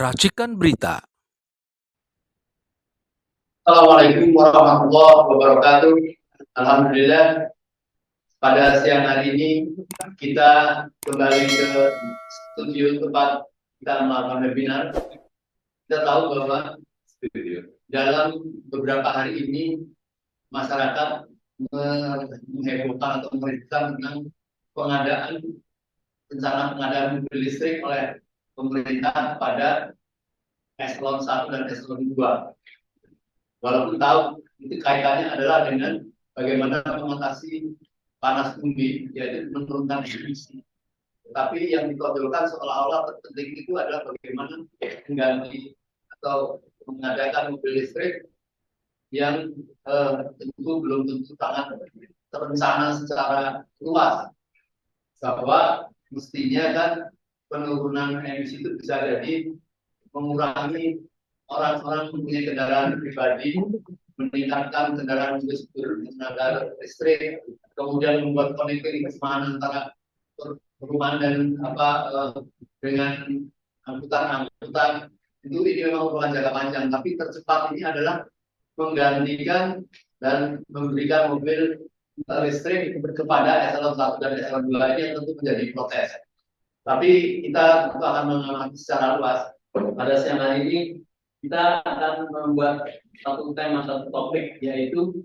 Racikan Berita. Assalamualaikum warahmatullahi wabarakatuh. Alhamdulillah, pada siang hari ini kita kembali ke studio tempat kita melakukan webinar. Kita tahu bahwa dalam beberapa hari ini masyarakat menghebohkan atau memberitakan tentang pengadaan rencana pengadaan mobil listrik oleh pemerintah pada eselon 1 dan eselon 2. Walaupun tahu itu kaitannya adalah dengan bagaimana mengatasi panas bumi, yaitu menurunkan emisi. Tapi yang ditonjolkan seolah-olah terpenting itu adalah bagaimana mengganti atau mengadakan mobil listrik yang tentu belum tentu sangat terencana secara luas. Bahwa mestinya kan penurunan emisi itu bisa jadi mengurangi orang-orang mempunyai kendaraan pribadi, meningkatkan kendaraan bertenaga listrik, kemudian membuat konektivitas antara perumahan dan dengan angkutan itu ini memang merupakan jangka panjang, tapi tercepat ini adalah menggantikan dan memberikan mobil listrik kepada eselon 1 dan eselon 2 ini yang tentu menjadi protes. Tapi kita akan mengamati secara luas. Pada siang hari ini kita akan membuat satu tema, satu topik, yaitu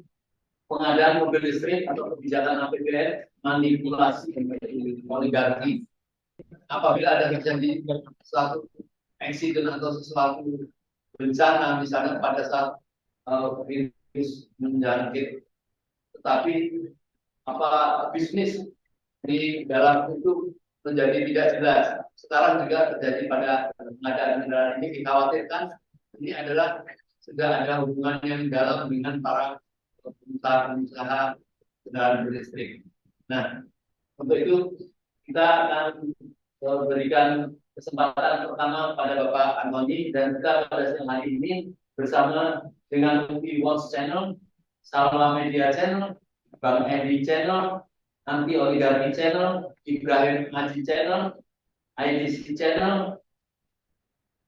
pengadaan mobil listrik atau kebijakan APBN manipulasi oligarki. Apabila ada terjadi suatu insiden atau sesuatu bencana, misalnya pada saat virus menjangkit, tetapi bisnis di dalam itu menjadi tidak jelas. Sekarang juga terjadi pada pengadaan kendaraan ini, dikhawatirkan ini adalah sudah ada hubungan yang dalam dengan para pengusaha kendaraan berlistrik. Nah, untuk itu kita akan berikan kesempatan pertama pada Bapak Antoni, dan kita pada siang hari ini bersama dengan Movie Watch Channel, Salma Media Channel, Bang Edi Channel, Anti Oligarki Channel, Ibrahim Haji Channel, IDC Channel,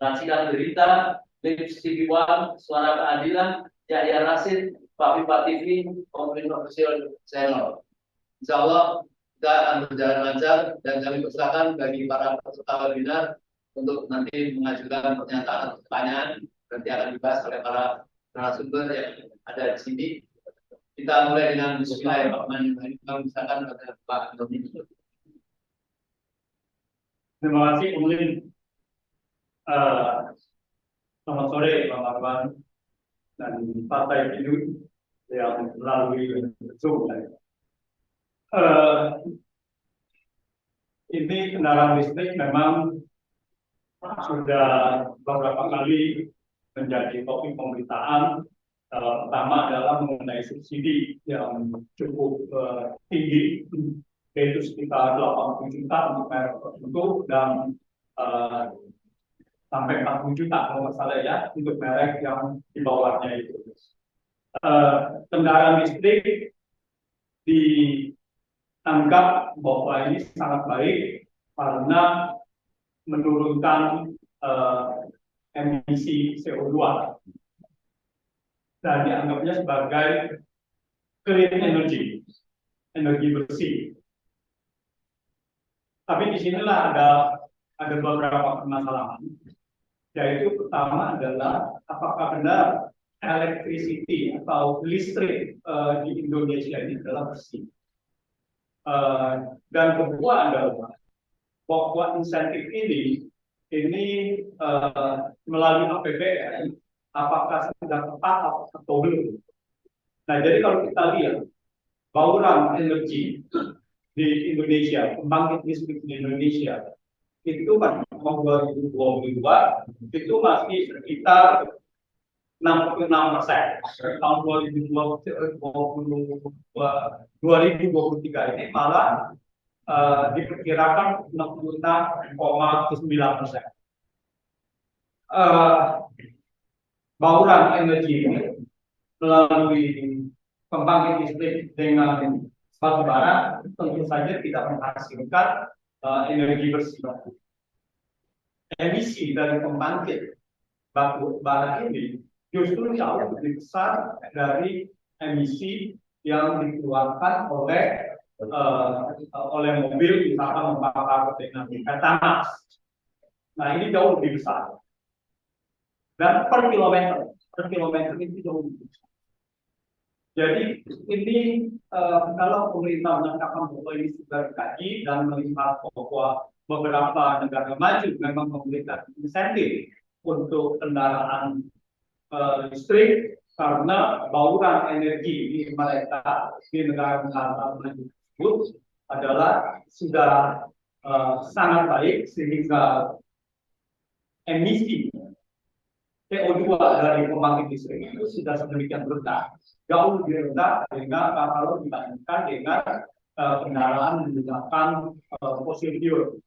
Racikan Berita, Lips TV One, Suara Keadilan, Yahya Rasid, Pak TV, Pemerintah Official Channel. Insya Allah kita akan berjalan lancar, dan kami persilakan bagi para peserta webinar untuk nanti mengajukan pernyataan atau pertanyaan, nanti akan dibahas oleh para narasumber yang ada di sini. Kita mulai dengan Bismillahirrahmanirrahim. Kami persilakan kepada Pak Antoni. Terima kasih, Ulin. Selamat sore, Bapak-Bapak dan Partai Hidup yang melalui Zoom. Ini kendaraan listrik memang sudah beberapa kali menjadi topik pemberitaan. Pertama adalah mengenai subsidi yang cukup tinggi, yaitu sekitar 80 juta untuk merek tertentu dan sampai 40 juta kalau salah ya untuk merek yang di bawahnya itu. Kendaraan listrik dianggap bahwa ini sangat baik karena menurunkan emisi CO2 dan dianggapnya sebagai clean energy, energi bersih. Tapi disinilah ada beberapa permasalahan. Yaitu pertama adalah apakah benar electricity atau listrik di Indonesia ini adalah bersih. Dan kedua adalah bahwa insentif ini melalui APBN apakah sudah tepat atau belum. Nah, jadi kalau kita lihat bauran energi di Indonesia, pembangkit listrik di Indonesia itu pada tahun 2022 itu masih sekitar 66%. Tahun 2023 ini malah diperkirakan 66,9%. Bauran energi ini melalui pembangkit listrik dengan batu bara tentu saja tidak menghasilkan energi bersih. emisi dari pembangkit batu bara ini justru jauh lebih besar dari emisi yang dikeluarkan oleh mobil misalkan membakar dengan Pertamax. Nah ini jauh lebih besar dan per kilometer itu jauh lebih besar. Jadi ini kalau pemerintah menetapkan bahwa ini sudah dikaji dan melihat bahwa beberapa negara maju memang memberikan insentif untuk kendaraan listrik karena bauran energi di mereka di negara-negara maju tersebut adalah sudah sangat baik sehingga emisi CO2 dari pembangkit listrik itu sudah sedemikian rendah, jauh lebih rendah dengan kalau dibandingkan dengan kendaraan menggunakan fossil fuel,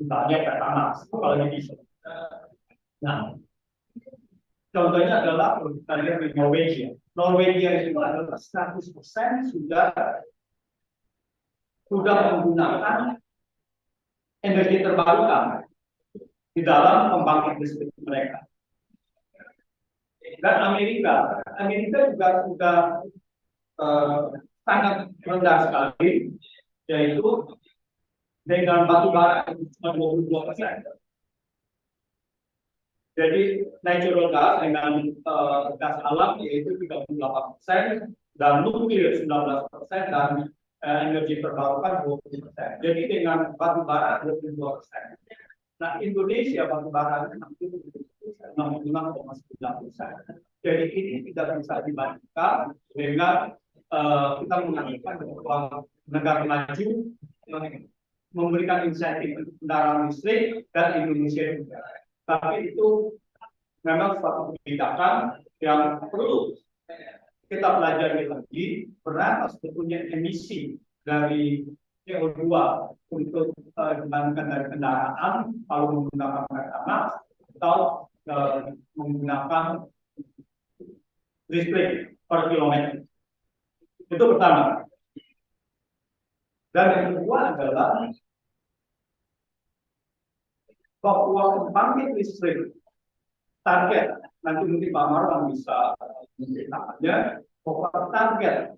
misalnya Pertamax, apalagi diesel. Nah, contohnya adalah tadi di Norwegia. Norwegia itu adalah 100% sudah menggunakan energi terbarukan di dalam pembangkit listrik mereka. Dan Amerika juga sudah sangat rendah sekali, yaitu dengan batu bara cuma 22%. Jadi natural gas dengan gas alam yaitu 38% dan nuklir 19% dan energi terbarukan 20%. Jadi dengan batu bara 22%. Nah, Indonesia batu bara 65,9%. Jadi ini tidak bisa dibandingkan dengan kita mengatakan bahwa negara maju memberikan insentif untuk kendaraan listrik dan Indonesia juga. Tapi itu memang suatu kebijakan yang perlu kita pelajari lagi berapa sebetulnya emisi dari CO2 untuk dibandingkan dari kendaraan kalau menggunakan Pertamax atau menggunakan listrik per kilometer. Itu pertama. Dan yang kedua adalah bahwa pembangkit listrik target, nanti mungkin Pak Marwan bisa menceritakannya, bahwa target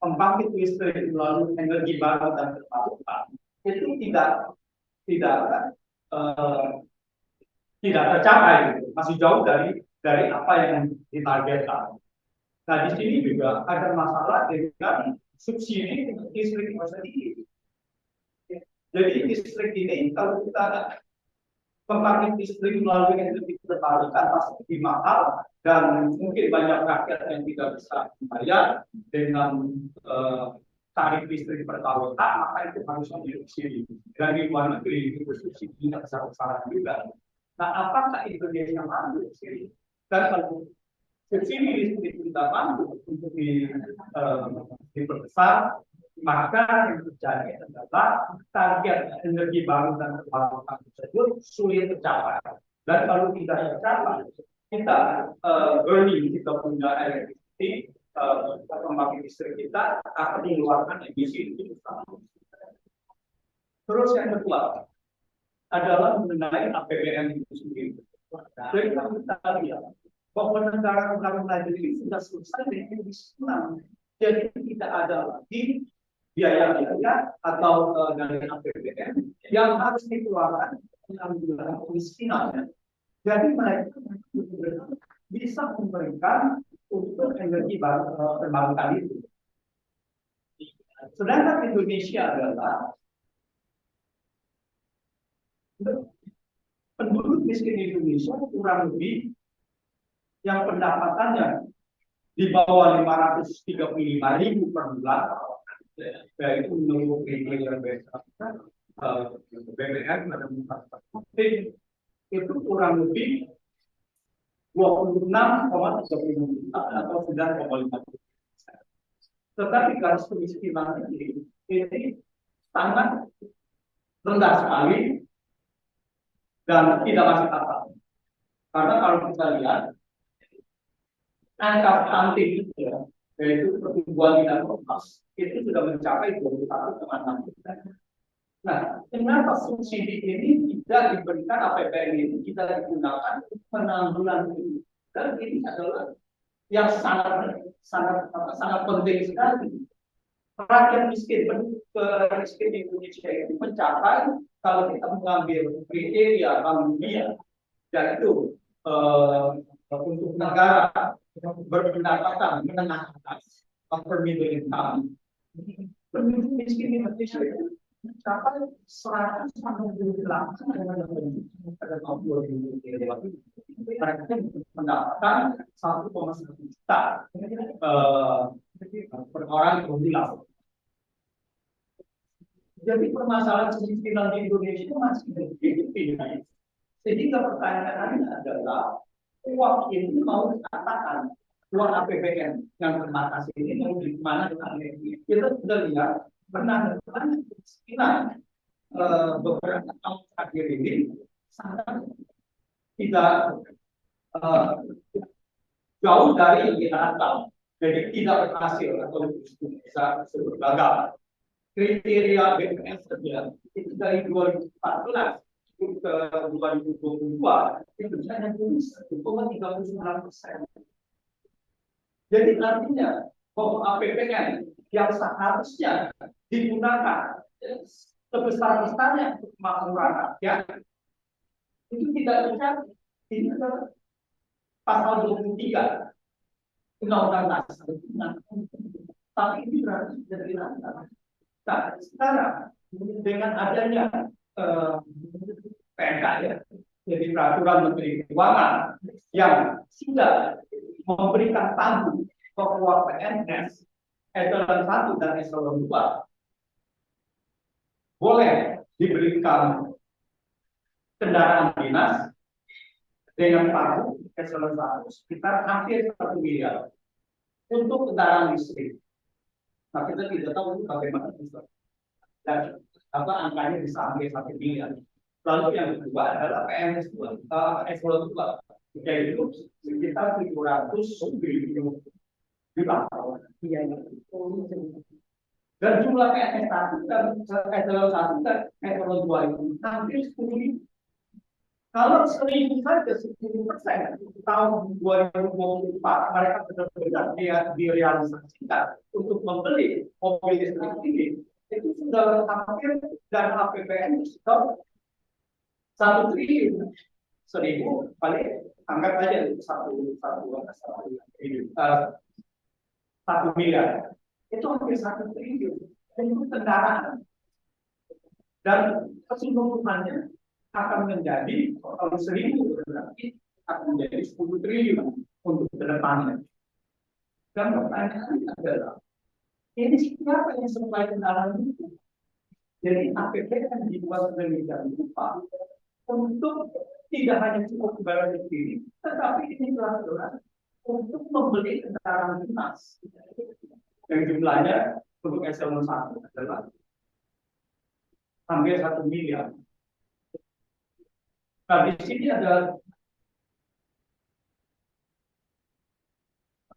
pembangkit listrik melalui energi baru dan terbarukan itu tidak tercapai, masih jauh dari apa yang ditargetkan. Nah di sini juga ada masalah dengan subsidi untuk listrik sendiri. Jadi listrik ini kalau kita ada pembangkit listrik melalui energi terbarukan pasti lebih mahal dan mungkin banyak rakyat yang tidak bisa membayar dengan tarif listrik per tahun, maka itu harusnya disubsidi. Dan di luar negeri itu subsidinya besar-besaran juga. Nah, apakah Indonesia mampu subsidi? Dan kalau subsidi listrik tidak mampu untuk diperbesar, maka yang terjadi adalah target energi baru dan terbarukan tersebut sulit tercapai. Dan kalau tidak tercapai, kita kita punya elektrisiti, pembangkit listrik kita akan mengeluarkan emisi itu. Terus yang kedua adalah mengenai APBN itu sendiri. Jadi kita lihat bahwa negara-negara maju ini sudah selesai dengan diskon. Jadi tidak ada lagi biaya-biaya atau dari APBN yang harus dikeluarkan dalam kemiskinan. Jadi mereka bisa memberikan untuk energi terbarukan itu. Sedangkan Indonesia adalah penduduk miskin Indonesia kurang lebih yang pendapatannya di bawah 535.000 per bulan, yaitu menurut kriteria BBM pada itu kurang lebih 26,35 juta atau 9,5%. Tetapi garis kemiskinan ini sangat rendah sekali dan tidak masuk akal. Karena kalau kita lihat angka stunting itu yaitu pertumbuhan tidak normal itu sudah mencapai 21,6%. Nah, Kenapa subsidi ini tidak diberikan, APBN ini tidak digunakan untuk menanggulangi? Dan ini adalah yang sangat penting sekali. Rakyat miskin, miskin di Indonesia itu mencapai, kalau kita mengambil kriteria Bank Dunia, yaitu untuk negara berpendapatan menengah atas, upper middle income, penduduk miskin di Indonesia itu mencapai 168 pada tahun 2020. Mereka mendapatkan 1,1 juta per orang yang bilang. Jadi permasalahan kemiskinan di Indonesia masih begitu tinggi. Sehingga pertanyaannya adalah, uang ini mau dikatakan, uang APBN yang terbatas ini mau di mana dengan ini? Kita sudah lihat benar-benar kemiskinan beberapa tahun terakhir ini sangat tidak jauh dari yang kita harapkan. Jadi tidak berhasil atau bisa gagal. Kriteria BPS saja itu dari 2014 ke 2022 itu hanya tulis 1,39%. Jadi artinya bahwa APBN yang seharusnya digunakan sebesar-besarnya untuk kemakmuran rakyat itu tidak terjadi. Ini adalah pasal 23 Undang-Undang Dasar. Tapi ini berarti sudah dilanggar. Nah, sekarang dengan adanya PMK ya, jadi peraturan Menteri Keuangan yang sudah memberikan tanggung bahwa PNS eselon 1 dan eselon 2 boleh diberikan kendaraan dinas dengan pagu eselon 1 sekitar hampir 1 miliar untuk kendaraan listrik. Nah, kita tidak tahu bagaimana bisa dan angkanya bisa hampir 1 miliar. Lalu yang kedua adalah PNS 2, eselon 2, yaitu sekitar 700 triliun juta. Dan jumlah PNS 1 dan eselon 1 dan eselon 2 itu hampir 10.000. Kalau 1.000 saja 10% tahun 2024 mereka benar-benar direalisasikan untuk membeli mobil listrik ini, itu sudah hampir dan APBN sudah 1 triliun. 1.000 paling anggap aja itu 1 miliar. Itu hampir 1 triliun. Itu kendaraan. Dan keseluruhannya akan menjadi kalau 1.000 berarti akan menjadi 10 triliun untuk kedepannya. Dan pertanyaannya adalah, ini siapa yang supply kendaraan itu? Jadi APBN dibuat sedemikian rupa untuk tidak hanya cukup bayar sendiri, tetapi ini adalah untuk membeli kendaraan dinas yang jumlahnya untuk eselon 1 adalah hampir 1 miliar. Nah, di sini ada,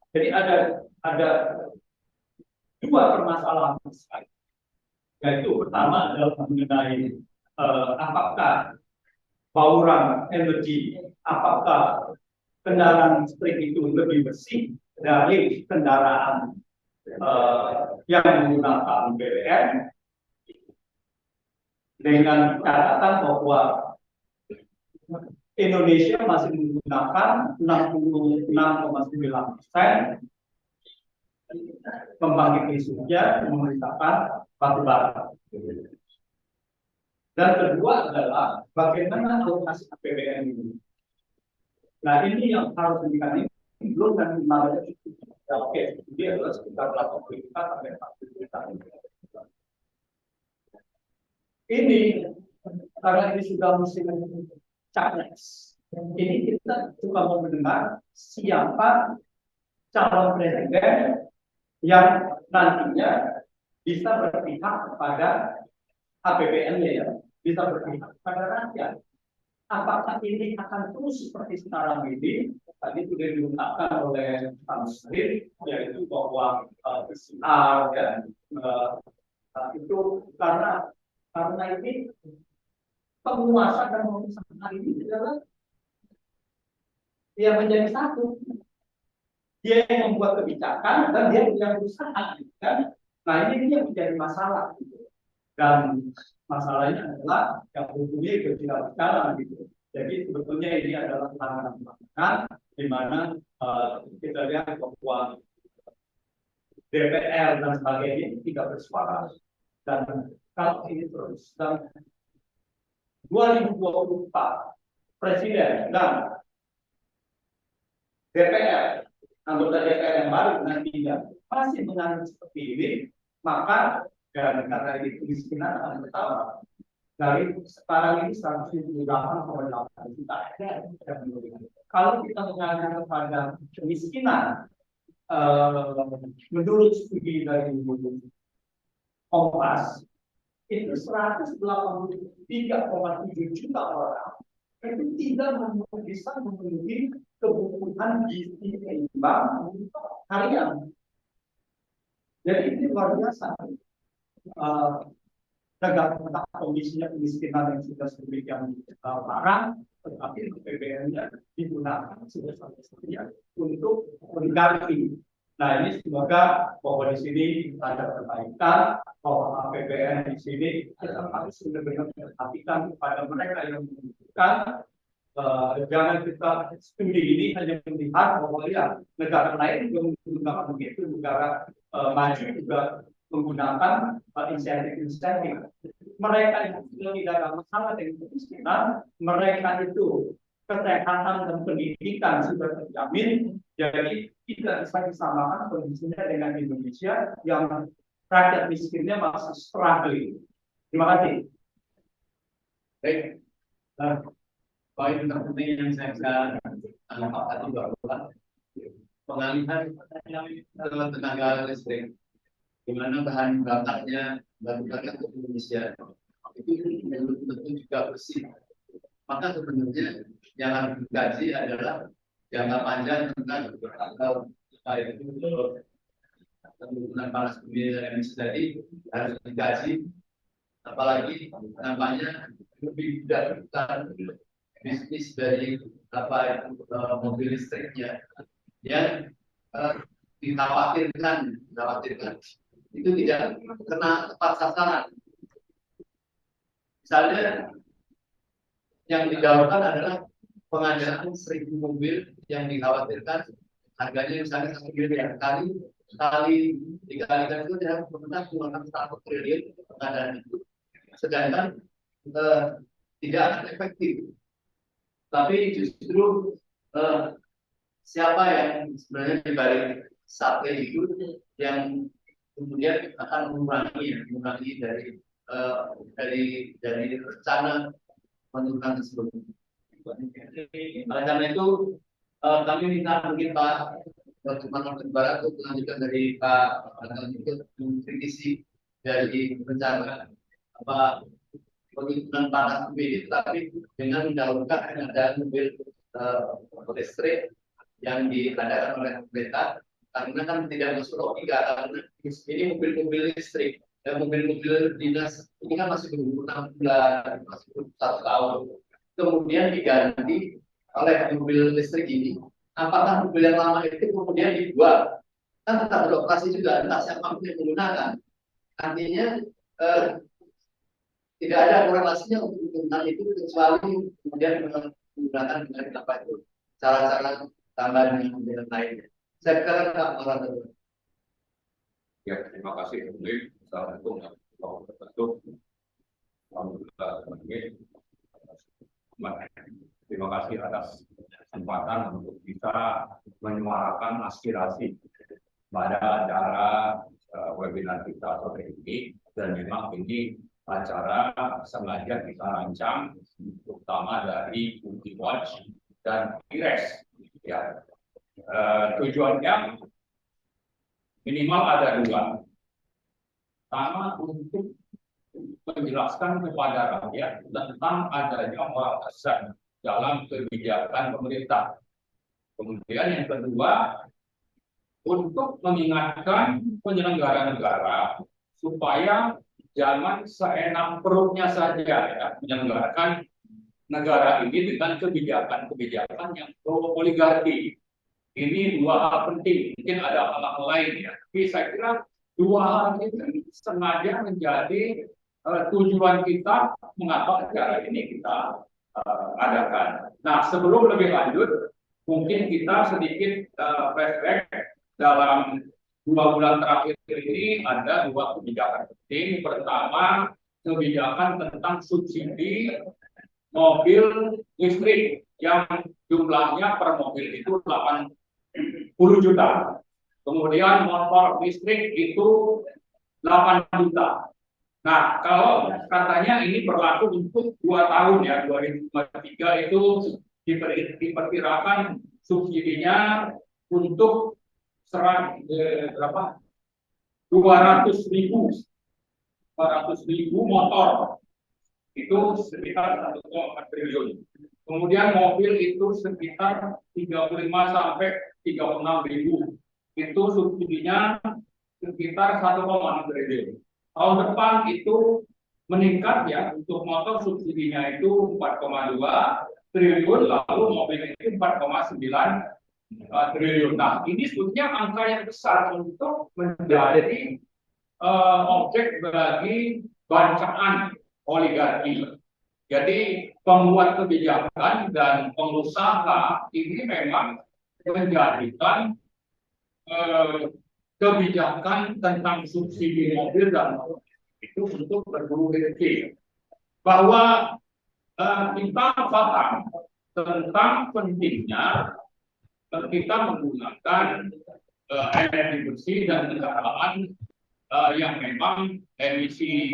jadi ada 2 permasalahan besar. Yaitu pertama adalah mengenai apakah bauran energi, apakah kendaraan listrik itu lebih bersih dari kendaraan yang menggunakan BBM, dengan catatan bahwa Indonesia masih menggunakan 66,9% pembangkit listriknya menggunakan batu bara. Dan kedua adalah bagaimana alokasi APBN ini. Nah, ini yang harus dikatakan belum dan namanya oke, dia adalah sekitar 80 juta sampai 40 juta. Ini karena ini sudah musim capres. Ini kita juga mau mendengar siapa calon presiden yang nantinya bisa berpihak kepada APBN-nya ya, bisa berpihak kepada rakyat. Apakah ini akan terus seperti sekarang ini? Tadi sudah diungkapkan oleh Pak Muslim, yaitu bahwa PCR dan itu karena Karena ini penguasa dan pengusaha ini adalah dia menjadi satu. Dia yang membuat kebijakan dan dia punya perusahaan, kan? Nah ini yang menjadi masalah. Dan masalahnya adalah yang mempunyai ketidakberjalan gitu. Jadi sebetulnya ini adalah tantangan di mana kita lihat bahwa DPR dan sebagainya tidak bersuara. Dan kalau ini terus dan 2024 Presiden dan DPR, anggota DPR yang baru nantinya masih menganggap seperti ini, maka negara ini kemiskinan akan bertambah. Dari sekarang ini 178,8 juta. Kalau kita mengacu pada kemiskinan, menurut studi dari Kompas, itu 183,7 juta orang itu tidak bisa memenuhi kebutuhan gizi seimbang untuk harian. Jadi ini luar biasa. Negara kondisinya kemiskinan yang sudah sedemikian parah, tetapi PBN-nya digunakan sudah sampai untuk mengganti. Nah ini semoga bahwa di sini ada perbaikan, bahwa APBN di sini harus benar-benar diperhatikan kepada mereka yang membutuhkan. Jangan kita studi ini hanya melihat bahwa ya negara lain juga menggunakan begitu, negara maju juga menggunakan insentif-insentif. Mereka yang sudah tidak ada masalah dengan kemiskinan, mereka itu kesehatan dan pendidikan sudah terjamin, jadi tidak bisa disamakan kondisinya dengan Indonesia yang rakyat miskinnya masih struggling. Terima kasih. Baik. Poin penting yang saya bisa tangkap tadi bahwa pengalihan tenaga listrik, di mana bahan bakarnya bahan bakar Indonesia itu tentu juga bersih. Maka sebenarnya yang harus dikaji adalah jangka panjang tentang penggunaan panas bumi dan emisi tadi harus dikaji, apalagi nampaknya lebih dahulukan bisnis dari mobil listriknya yang dikhawatirkan itu tidak kena tepat sasaran. Misalnya yang didahulukan adalah pengadaan 1.000 mobil yang dikhawatirkan harganya misalnya 1 miliar, kali dikalikan itu dia pemerintah menggunakan 1 triliun pengadaan itu, sedangkan tidak akan efektif. Tapi justru siapa yang sebenarnya dibalik sate itu yang kemudian akan mengurangi dari rencana menurunkan tersebut. Oleh karena itu kami minta mungkin Pak Sumatera Barat untuk melanjutkan dari Pak untuk mengkritisi dari rencana penggunaan panas bumi, tetapi dengan mendahulukan pengadaan mobil listrik yang diadakan oleh pemerintah, karena kan tidak masuk logika, karena ini mobil-mobil listrik dan mobil-mobil dinas ini kan masih berumur 6 bulan, masih berumur 1 tahun, kemudian diganti oleh mobil listrik ini. Apakah mobil yang lama itu kemudian dibuat kan tetap beroperasi juga, entah siapa yang menggunakan. Artinya tidak ada korelasinya untuk penggunaan itu kecuali kemudian menggunakan dengan apa itu cara-cara tambahan yang lainnya. Saya kira Pak Maranatha. Ya, terima kasih. Assalamualaikum warahmatullahi wabarakatuh. Terima kasih atas kesempatan untuk bisa menyuarakan aspirasi pada acara webinar kita sore ini, dan memang ini acara sengaja kita rancang terutama dari Uji Watch dan IRES. Ya, tujuannya minimal ada 2. Pertama, untuk menjelaskan kepada rakyat tentang adanya batasan dalam kebijakan pemerintah. Kemudian yang kedua, untuk mengingatkan penyelenggara negara supaya jangan seenak perutnya saja ya menyelenggarakan negara ini dengan kebijakan-kebijakan yang pro oligarki. Ini dua hal penting. Mungkin ada hal-hal lain ya. Tapi saya kira dua hal ini sengaja menjadi tujuan kita mengapa acara ini kita adakan. Nah, sebelum lebih lanjut, mungkin kita sedikit flashback dalam 2 bulan terakhir ini ada 2 kebijakan penting. Pertama, kebijakan tentang subsidi mobil listrik yang jumlahnya per mobil itu 80 juta. Kemudian motor listrik itu 8 juta. Nah, kalau katanya ini berlaku untuk 2 tahun ya, 2023 itu diperkirakan subsidinya untuk berapa? 200.000 motor itu sekitar 1,4 triliun. Kemudian mobil itu sekitar 35 sampai 36.000. Itu subsidinya sekitar 1,6 triliun. Tahun depan itu meningkat ya, untuk motor subsidinya itu 4,2 triliun, lalu mobil itu 4,9 triliun. Nah, ini sebetulnya angka yang besar untuk menjadi objek bagi bancaan oligarki. Jadi pembuat kebijakan dan pengusaha ini memang menjadikan kebijakan tentang subsidi mobil dan motor itu untuk berburu rezeki. Bahwa kita paham tentang pentingnya kita menggunakan energi bersih dan kendaraan yang memang emisi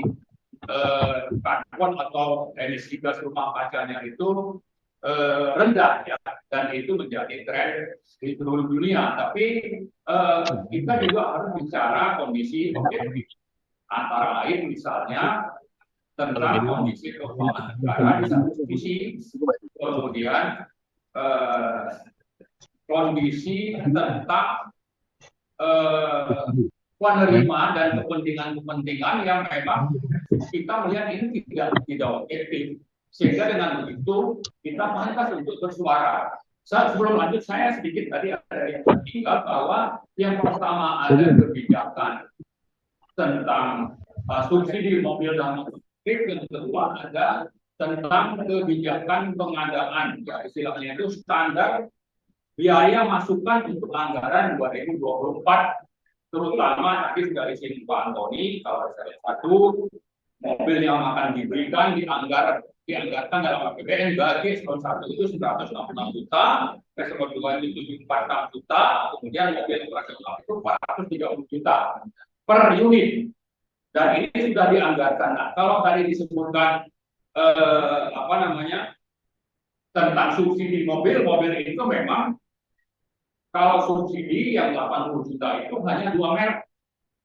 karbon atau emisi gas rumah kacanya itu rendah ya, dan itu menjadi tren di seluruh dunia. Tapi kita juga harus bicara kondisi objektif, antara lain misalnya tentang kondisi keuangan negara di satu sisi, kemudian kondisi tentang penerima dan kepentingan-kepentingan yang memang kita melihat ini tidak objektif. Sehingga dengan begitu kita pantas untuk bersuara. Sebelum lanjut, saya sedikit tadi ada yang tertinggal bahwa yang pertama ada kebijakan tentang subsidi mobil dan motor listrik, yang kedua ada tentang kebijakan pengadaan, ya istilahnya itu standar biaya masukan untuk anggaran 2024, terutama tadi sudah disinggung Pak Antoni, kalau saya satu mobil yang akan diberikan dianggarkan dalam APBN bagi eselon 1 itu 966 juta, eselon 2 itu 746 juta, kemudian mobil operasional itu 430 juta per unit. Dan ini sudah dianggarkan. Nah, kalau tadi disebutkan tentang subsidi mobil itu memang kalau subsidi yang 80 juta itu hanya 2 merek,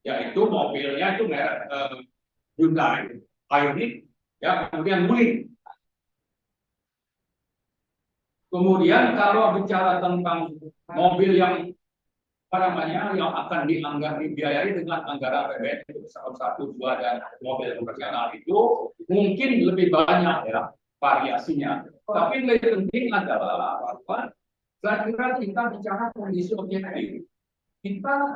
yaitu mobilnya itu merek Hyundai Ioniq, ya, kemudian Wuling. Kemudian kalau bicara tentang mobil yang yang akan dibiayai dengan anggaran APBN eselon 1, 2 dan mobil operasional itu mungkin lebih banyak ya variasinya. Tapi yang lebih penting adalah apa? Saya kira kita bicara kondisi objektif. Kita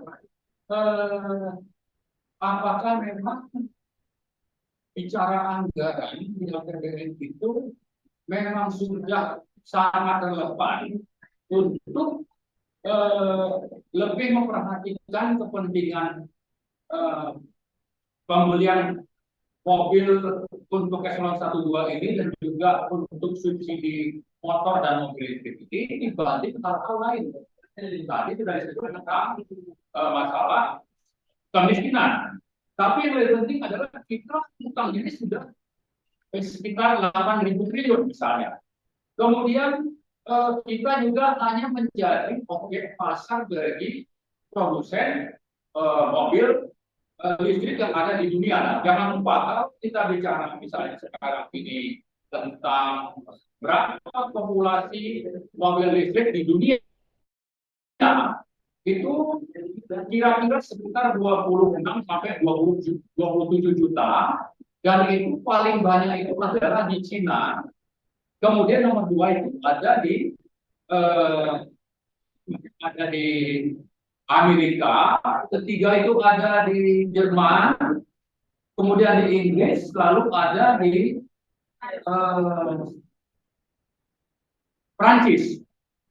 apakah memang bicara anggaran di APBN itu memang sudah sangat relevan untuk lebih memperhatikan kepentingan pembelian mobil untuk eselon 1 2 ini dan juga untuk subsidi motor dan mobil listrik ini dibanding hal-hal lain. Tadi sudah disebut tentang masalah kemiskinan. Tapi yang lebih penting adalah kita utang ini sudah sekitar 8.000 triliun misalnya. Kemudian kita juga hanya menjadi objek pasar bagi produsen mobil listrik yang ada di dunia. Nah, jangan lupa kalau kita bicara misalnya sekarang ini tentang berapa populasi mobil listrik di dunia, itu kira-kira sekitar 26 sampai 27 juta, dan itu paling banyak itu adalah di Cina. Kemudian nomor dua itu ada di Amerika, ketiga itu ada di Jerman, kemudian di Inggris, lalu ada di Prancis.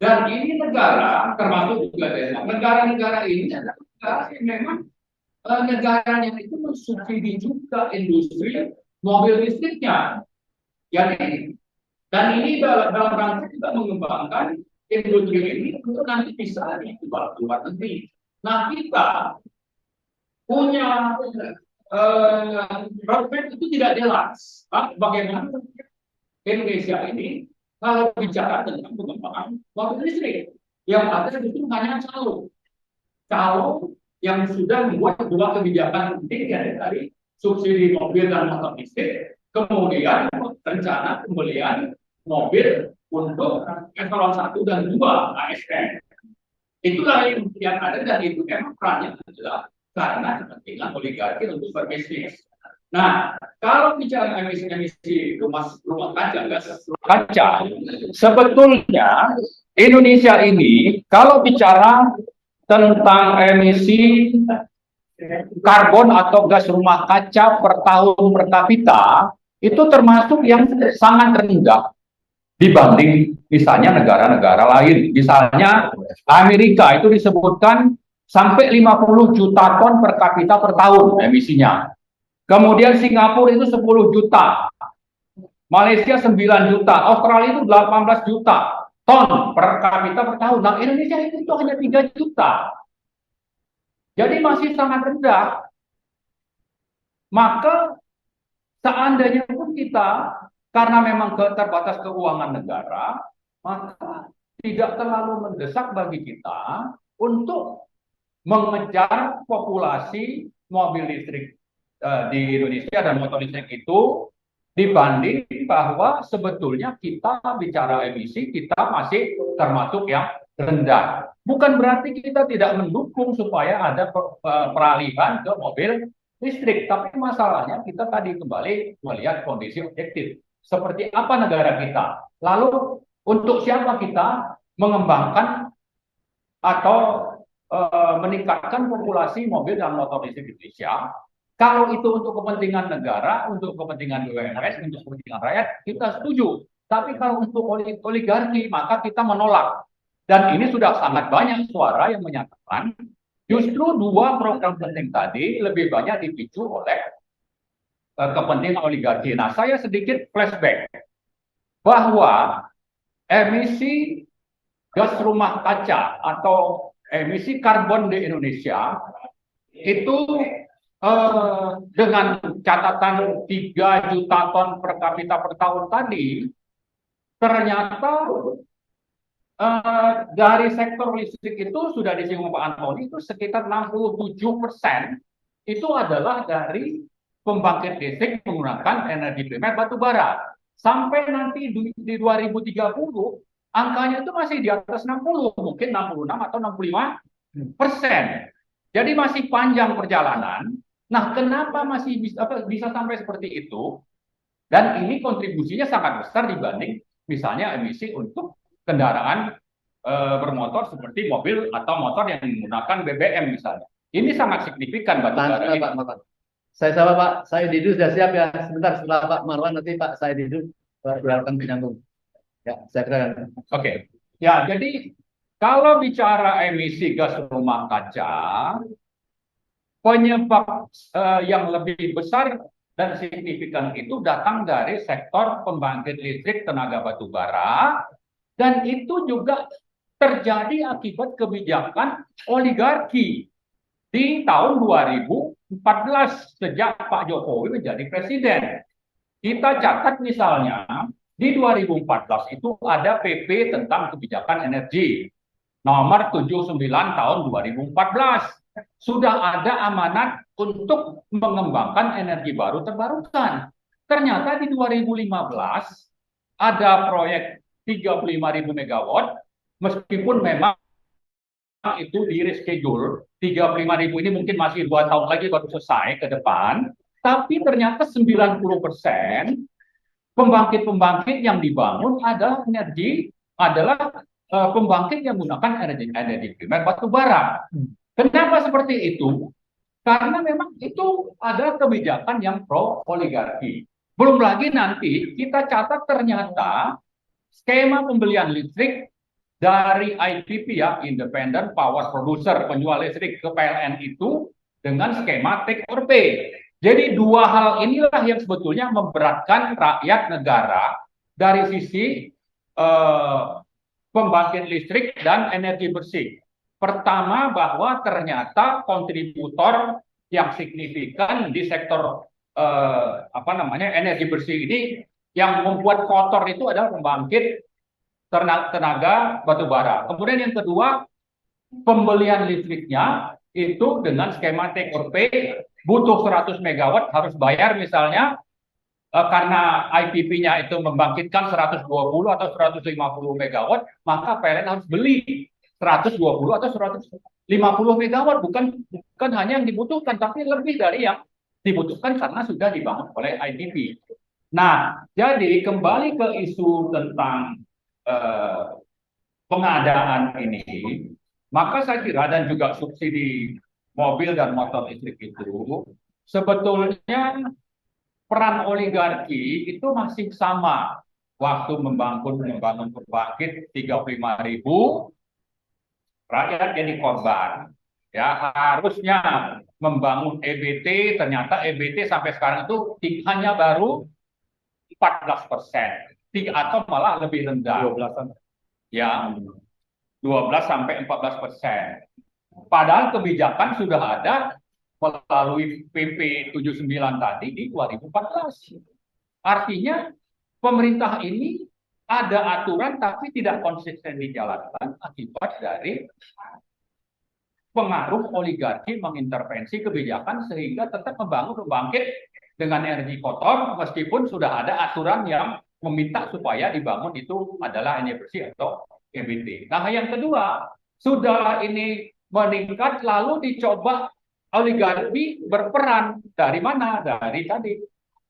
Dan ini negara, termasuk juga Denmark, negara-negara ini adalah negara yang memang negaranya itu mensubsidi juga industri mobil listriknya. Jadi, dan ini dalam rangka juga mengembangkan industri ini untuk nanti bisa dijual ke luar negeri. Nah, kita punya roadmap itu tidak jelas. Bagaimana Indonesia ini kalau bicara tentang pengembangan mobil listrik, yang ada justru hanya calo yang sudah membuat dua kebijakan penting, ya, dari subsidi mobil dan motor listrik, kemudian rencana pembelian mobil untuk eselon 1 dan 2 ASN. Itulah yang ada, dan itu memang perannya adalah karena kepentingan oligarki untuk berbisnis. Nah, kalau bicara emisi rumah kaca, gas kaca, sebetulnya Indonesia ini kalau bicara tentang emisi karbon atau gas rumah kaca per tahun per kapita, itu termasuk yang sangat rendah dibanding misalnya negara-negara lain. Misalnya Amerika itu disebutkan sampai 50 juta ton per kapita per tahun emisinya. Kemudian Singapura itu 10 juta. Malaysia 9 juta. Australia itu 18 juta ton per kapita per tahun. Nah, Indonesia itu hanya 3 juta. Jadi masih sangat rendah. Maka seandainya pun kita, karena memang terbatas keuangan negara, maka tidak terlalu mendesak bagi kita untuk mengejar populasi mobil listrik di Indonesia dan motor listrik itu, dibanding bahwa sebetulnya kita bicara emisi, kita masih termasuk yang rendah. Bukan berarti kita tidak mendukung supaya ada peralihan ke mobil listrik, tapi masalahnya kita tadi kembali melihat kondisi objektif. Seperti apa negara kita? Lalu untuk siapa kita mengembangkan atau meningkatkan populasi mobil dan motor listrik Indonesia? Kalau itu untuk kepentingan negara, untuk kepentingan BUMN, untuk kepentingan rakyat, kita setuju. Tapi kalau untuk oligarki, maka kita menolak. Dan ini sudah sangat banyak suara yang menyatakan justru dua program penting tadi lebih banyak dipicu oleh kepentingan oligarki. Nah, saya sedikit flashback bahwa emisi gas rumah kaca atau emisi karbon di Indonesia itu dengan catatan 3 juta ton per kapita per tahun tadi, ternyata dari sektor listrik itu sudah disinggung Pak Antoni, itu sekitar 67% itu adalah dari pembangkit listrik menggunakan energi primer batu bara. Sampai nanti di 2030 angkanya itu masih di atas 60, mungkin 66 atau 65%. Jadi masih panjang perjalanan. Nah, kenapa masih bisa sampai seperti itu? Dan ini kontribusinya sangat besar dibanding misalnya emisi untuk kendaraan bermotor seperti mobil atau motor yang menggunakan BBM misalnya. Ini sangat signifikan batubara ini. Pak. Saya sama Pak Said Didu sudah siap ya. Sebentar setelah Pak Marwan nanti Pak Said Didu silakan menyambung. Ya, saya kira. Oke. Ya, jadi kalau bicara emisi gas rumah kaca, penyebab yang lebih besar dan signifikan itu datang dari sektor pembangkit listrik tenaga batu bara, dan itu juga terjadi akibat kebijakan oligarki di tahun 2014 sejak Pak Jokowi menjadi presiden. Kita catat misalnya di 2014 itu ada PP tentang kebijakan energi nomor 79 tahun 2014. Sudah ada amanat untuk mengembangkan energi baru terbarukan. Ternyata di 2015 ada proyek 35.000 megawatt, meskipun memang itu di reschedule 35.000 ini mungkin masih 2 tahun lagi baru selesai ke depan, tapi ternyata 90% pembangkit-pembangkit yang dibangun adalah pembangkit yang menggunakan energi primer batu bara. Kenapa seperti itu? Karena memang itu ada kebijakan yang pro oligarki. Belum lagi nanti kita catat ternyata skema pembelian listrik dari IPP ya, Independent Power Producer, penjual listrik ke PLN itu dengan skema take or pay. Jadi dua hal inilah yang sebetulnya memberatkan rakyat negara dari sisi pembangkit listrik dan energi bersih. Pertama, bahwa ternyata kontributor yang signifikan di sektor energi bersih ini yang membuat kotor itu adalah pembangkit tenaga batu bara. Kemudian yang kedua, pembelian listriknya itu dengan skema take or pay, butuh 100 megawatt harus bayar misalnya karena IPP-nya itu membangkitkan 120 atau 150 megawatt, maka PLN harus beli 120 atau 150 megawatt, bukan hanya yang dibutuhkan, tapi lebih dari yang dibutuhkan karena sudah dibangun oleh IPP. Nah, jadi kembali ke isu tentang pengadaan ini, maka saya kira dan juga subsidi mobil dan motor listrik itu sebetulnya peran oligarki itu masih sama waktu membangun pembangkit 35.000, rakyat jadi korban. Ya, harusnya membangun EBT, ternyata EBT sampai sekarang itu hanya baru 14%. Atau malah lebih rendah. 12-an. Ya, 12-14%. Padahal kebijakan sudah ada melalui PP 79 tadi di 2014. Artinya pemerintah ini ada aturan tapi tidak konsisten dijalankan akibat dari pengaruh oligarki mengintervensi kebijakan sehingga tetap membangun pembangkit dengan energi kotor meskipun sudah ada aturan yang meminta supaya dibangun itu adalah energi bersih atau EBT. Nah, yang kedua, sudah ini meningkat lalu dicoba oligarki berperan dari mana? Dari tadi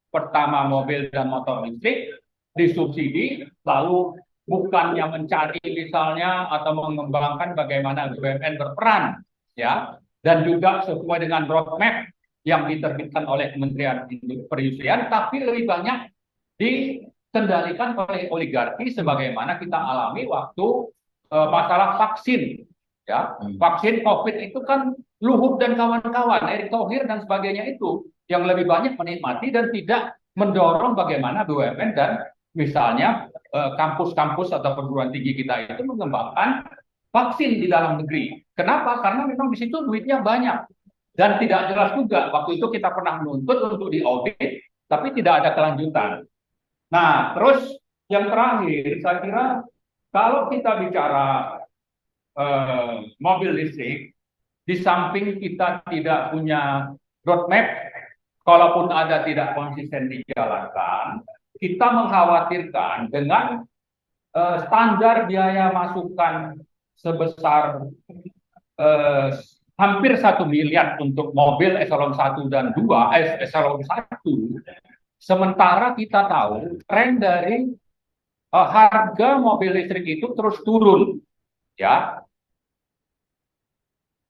pertama mobil dan motor listrik disubsidi, lalu bukannya mencari misalnya atau mengembangkan bagaimana BUMN berperan, ya, dan juga sesuai dengan roadmap yang diterbitkan oleh Kementerian Perindustrian, tapi lebih banyak dikendalikan oleh oligarki sebagaimana kita alami waktu masalah vaksin, ya, vaksin COVID itu kan Luhut dan kawan-kawan, Erick Thohir dan sebagainya itu yang lebih banyak menikmati dan tidak mendorong bagaimana BUMN dan misalnya kampus-kampus atau perguruan tinggi kita itu mengembangkan vaksin di dalam negeri. Kenapa? Karena memang di situ duitnya banyak dan tidak jelas juga. Waktu itu kita pernah menuntut untuk diaudit, tapi tidak ada kelanjutan. Nah, terus yang terakhir, saya kira kalau kita bicara mobil listrik, di samping kita tidak punya roadmap, kalaupun ada tidak konsisten dijalankan, kita mengkhawatirkan dengan standar biaya masukan sebesar hampir 1 miliar untuk mobil eselon 1 dan 2, eselon 1, sementara kita tahu tren dari harga mobil listrik itu terus turun, ya.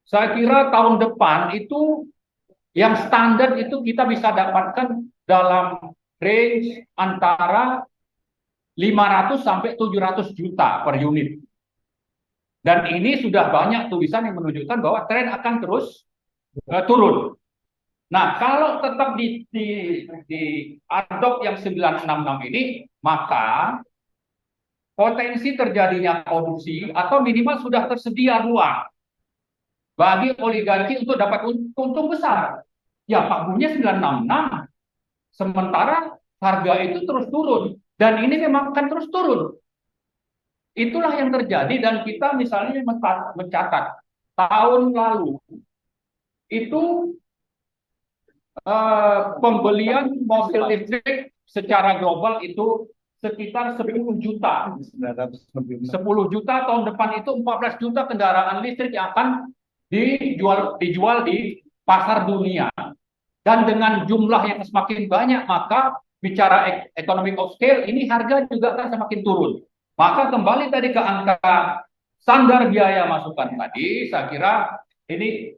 Saya kira tahun depan itu yang standar itu kita bisa dapatkan dalam range antara 500 sampai 700 juta per unit. Dan ini sudah banyak tulisan yang menunjukkan bahwa tren akan terus turun. Nah, kalau tetap di adop yang 966 ini, maka potensi terjadinya korupsi atau minimal sudah tersedia ruang bagi oligarki untuk dapat untung besar. Ya, pagunya 966. Sementara harga itu terus turun. Dan ini memang akan terus turun. Itulah yang terjadi dan kita misalnya mencatat tahun lalu itu pembelian mobil listrik secara global itu sekitar 10 juta. 900 10 juta tahun depan itu 14 juta kendaraan listrik yang akan dijual di pasar dunia. Dan dengan jumlah yang semakin banyak, maka bicara economic of scale, ini harga juga akan semakin turun. Maka kembali tadi ke angka standar biaya masukan tadi, saya kira ini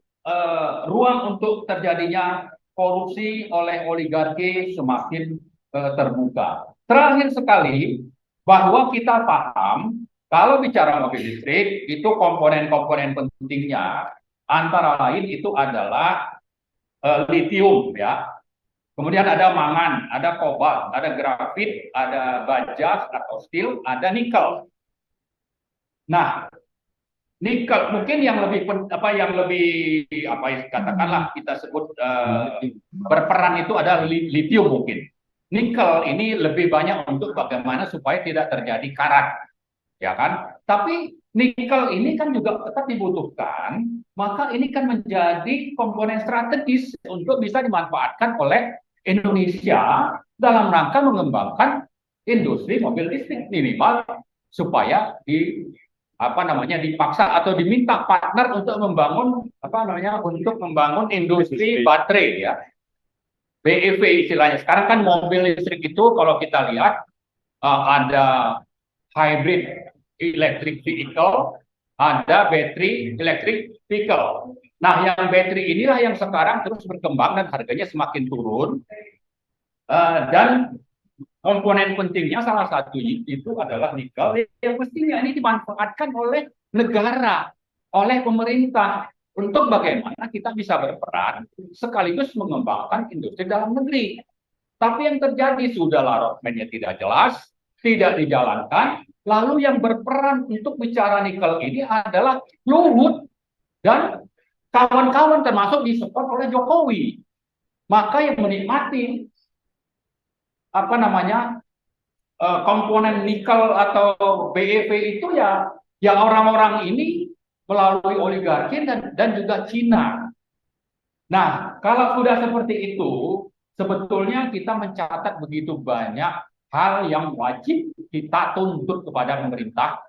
ruang untuk terjadinya korupsi oleh oligarki semakin terbuka. Terakhir sekali, bahwa kita paham kalau bicara mobil listrik itu komponen-komponen pentingnya antara lain itu adalah litium ya. Kemudian ada mangan, ada kobalt, ada grafit, ada baja atau steel, ada nikel. Nah, nikel mungkin yang lebih katakanlah kita sebut berperan itu ada litium mungkin. Nikel ini lebih banyak untuk bagaimana supaya tidak terjadi karat, ya kan? Tapi nikel ini kan juga tetap dibutuhkan, maka ini kan menjadi komponen strategis untuk bisa dimanfaatkan oleh Indonesia dalam rangka mengembangkan industri mobil listrik minimal supaya dipaksa atau diminta partner untuk membangun untuk membangun industri baterai ya. BEV istilahnya. Sekarang kan mobil listrik itu kalau kita lihat ada hybrid electric vehicle, ada battery electric vehicle. Nah, yang battery inilah yang sekarang terus berkembang dan harganya semakin turun. Dan komponen pentingnya salah satu itu adalah nikel yang mestinya ini dimanfaatkan oleh negara, oleh pemerintah untuk bagaimana kita bisa berperan sekaligus mengembangkan industri dalam negeri. Tapi yang terjadi sudahlah roadmap-nya tidak jelas, tidak dijalankan, lalu yang berperan untuk bicara nikel ini adalah Luhut dan kawan-kawan termasuk disupport oleh Jokowi. Maka yang menikmati komponen nikel atau BEV itu ya orang-orang ini melalui oligarki dan juga Cina. Nah, kalau sudah seperti itu, sebetulnya kita mencatat begitu banyak hal yang wajib kita tuntut kepada pemerintah,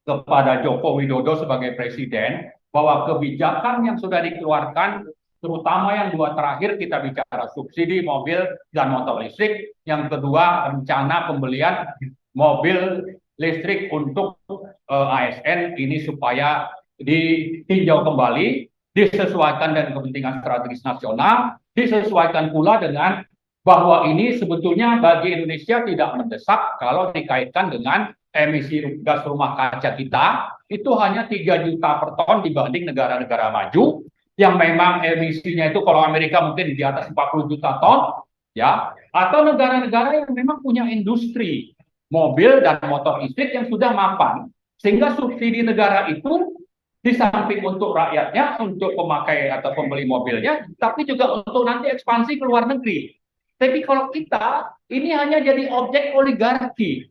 kepada Joko Widodo sebagai presiden, bahwa kebijakan yang sudah dikeluarkan, terutama yang dua terakhir kita bicara subsidi mobil dan motor listrik, yang kedua rencana pembelian mobil listrik untuk ASN ini supaya ditinjau kembali, disesuaikan dengan kepentingan strategis nasional, disesuaikan pula dengan bahwa ini sebetulnya bagi Indonesia tidak mendesak kalau dikaitkan dengan emisi gas rumah kaca kita, itu hanya 3 juta per ton dibanding negara-negara maju, yang memang emisinya itu kalau Amerika mungkin di atas 40 juta ton, ya, atau negara-negara yang memang punya industri mobil dan motor listrik yang sudah mapan, sehingga subsidi negara itu di samping untuk rakyatnya, untuk pemakai atau pembeli mobilnya, tapi juga untuk nanti ekspansi ke luar negeri. Tapi kalau kita, ini hanya jadi objek oligarki.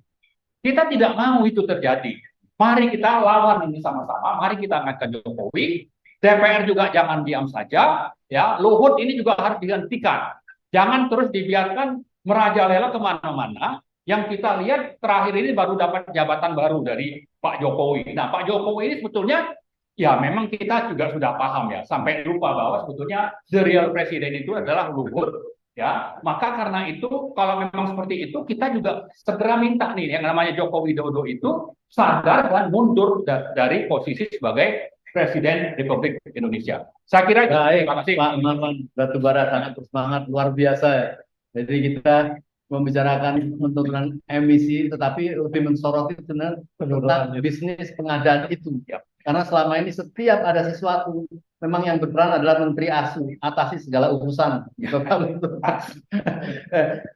Kita tidak mau itu terjadi. Mari kita lawan ini sama-sama. Mari kita angkat Jokowi. DPR juga jangan diam saja. Ya, Luhut ini juga harus dihentikan. Jangan terus dibiarkan merajalela kemana-mana. Yang kita lihat terakhir ini baru dapat jabatan baru dari Pak Jokowi. Nah, Pak Jokowi ini sebetulnya ya memang kita juga sudah paham ya. Sampai lupa bahwa sebetulnya the real presiden itu adalah Luhut. Ya, maka karena itu kalau memang seperti itu kita juga segera minta nih yang namanya Joko Widodo itu sadar dan mundur dari posisi sebagai Presiden Republik Indonesia. Saya kira itu. Terima kasih. Pak Maman Batubara sangat bersemangat luar biasa ya. Jadi kita membicarakan penurunan emisi, tetapi lebih mensoroti tentang bisnis pengadaan itu. Karena selama ini setiap ada sesuatu, memang yang berperan adalah Menteri ASU, atasi segala urusan.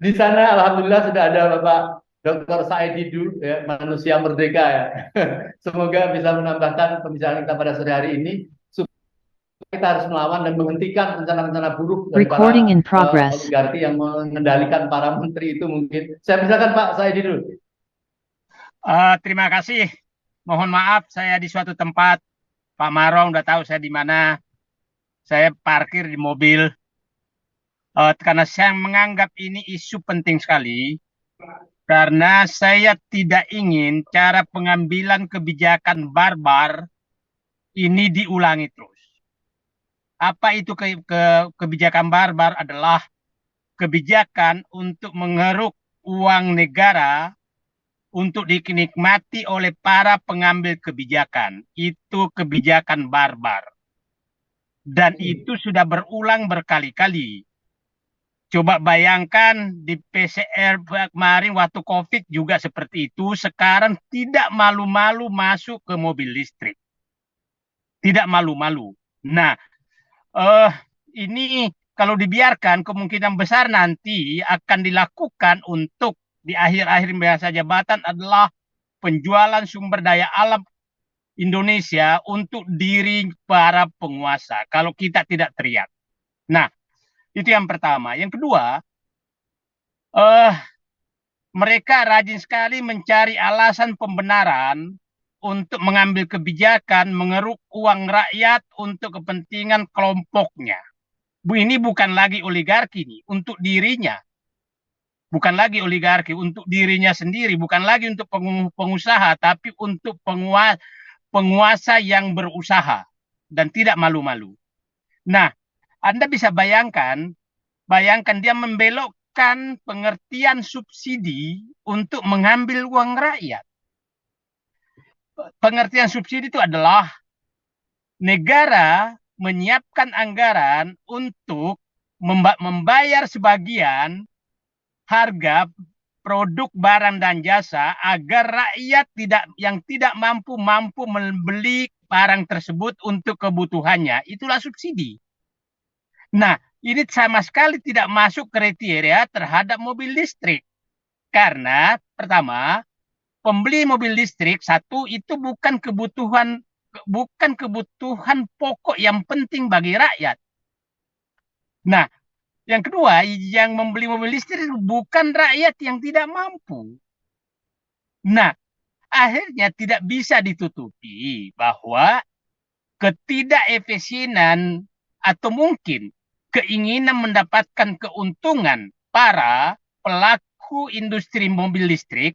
Di sana alhamdulillah sudah ada Bapak Dr. Said Didu, ya, manusia merdeka ya. Semoga bisa menambahkan pembicaraan kita pada sore hari ini. Supaya kita harus melawan dan menghentikan rencana-rencana buruk dari para oligarki yang mengendalikan para menteri itu mungkin. Saya persilakan Pak Said Didu. Terima kasih. Mohon maaf saya di suatu tempat. Pak Marong udah tahu saya di mana. Saya parkir di mobil. Karena saya menganggap ini isu penting sekali. Karena saya tidak ingin cara pengambilan kebijakan barbar ini diulangi terus. Apa itu kebijakan barbar? Adalah kebijakan untuk mengeruk uang negara untuk dinikmati oleh para pengambil kebijakan. Itu kebijakan barbar. Dan itu sudah berulang berkali-kali. Coba bayangkan di PCR kemarin waktu COVID juga seperti itu. Sekarang tidak malu-malu masuk ke mobil listrik. Tidak malu-malu. Nah, ini kalau dibiarkan kemungkinan besar nanti akan dilakukan untuk di akhir-akhir masa jabatan adalah penjualan sumber daya alam Indonesia untuk diri para penguasa kalau kita tidak teriak. Nah, itu yang pertama. Yang kedua, mereka rajin sekali mencari alasan pembenaran untuk mengambil kebijakan mengeruk uang rakyat untuk kepentingan kelompoknya. Ini bukan lagi oligarki nih, untuk dirinya. Bukan lagi oligarki, untuk dirinya sendiri. Bukan lagi untuk pengusaha, tapi untuk penguasa yang berusaha dan tidak malu-malu. Nah, Anda bisa bayangkan dia membelokkan pengertian subsidi untuk mengambil uang rakyat. Pengertian subsidi itu adalah negara menyiapkan anggaran untuk membayar sebagian harga produk barang dan jasa agar rakyat yang tidak mampu membeli barang tersebut untuk kebutuhannya. Itulah subsidi. Nah, ini sama sekali tidak masuk kriteria terhadap mobil listrik. Karena pertama, pembeli mobil listrik satu itu bukan kebutuhan pokok yang penting bagi rakyat. Nah, yang kedua, yang membeli mobil listrik bukan rakyat yang tidak mampu. Nah, akhirnya tidak bisa ditutupi bahwa ketidakefisienan atau mungkin keinginan mendapatkan keuntungan para pelaku industri mobil listrik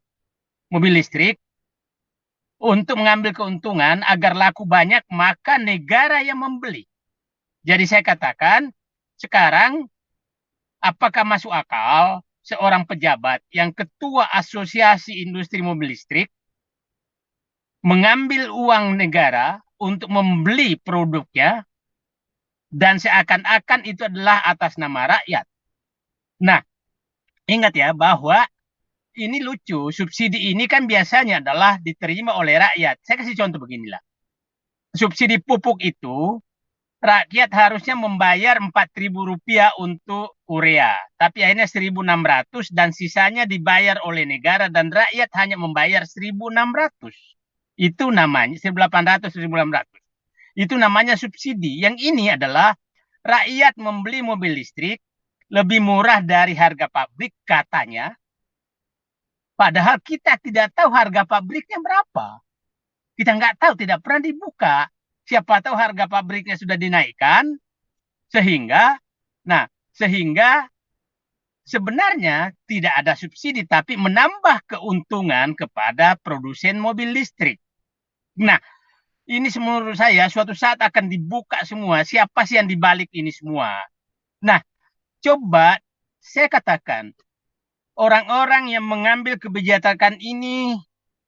untuk mengambil keuntungan agar laku banyak, maka negara yang membeli. Jadi saya katakan, sekarang apakah masuk akal seorang pejabat yang ketua asosiasi industri mobil listrik mengambil uang negara untuk membeli produknya dan seakan-akan itu adalah atas nama rakyat. Nah, ingat ya bahwa ini lucu, subsidi ini kan biasanya adalah diterima oleh rakyat. Saya kasih contoh beginilah. Subsidi pupuk itu rakyat harusnya membayar Rp4.000 untuk urea. Tapi akhirnya 1.600 dan sisanya dibayar oleh negara dan rakyat hanya membayar 1.600. Itu namanya 1.800, 1.600. Itu namanya subsidi. Yang ini adalah rakyat membeli mobil listrik lebih murah dari harga pabrik katanya. Padahal kita tidak tahu harga pabriknya berapa. Kita nggak tahu, tidak pernah dibuka. Siapa tahu harga pabriknya sudah dinaikkan, sehingga sebenarnya tidak ada subsidi, tapi menambah keuntungan kepada produsen mobil listrik. Nah, ini menurut saya suatu saat akan dibuka semua, siapa sih yang dibalik ini semua. Nah, coba saya katakan, orang-orang yang mengambil kebijakan ini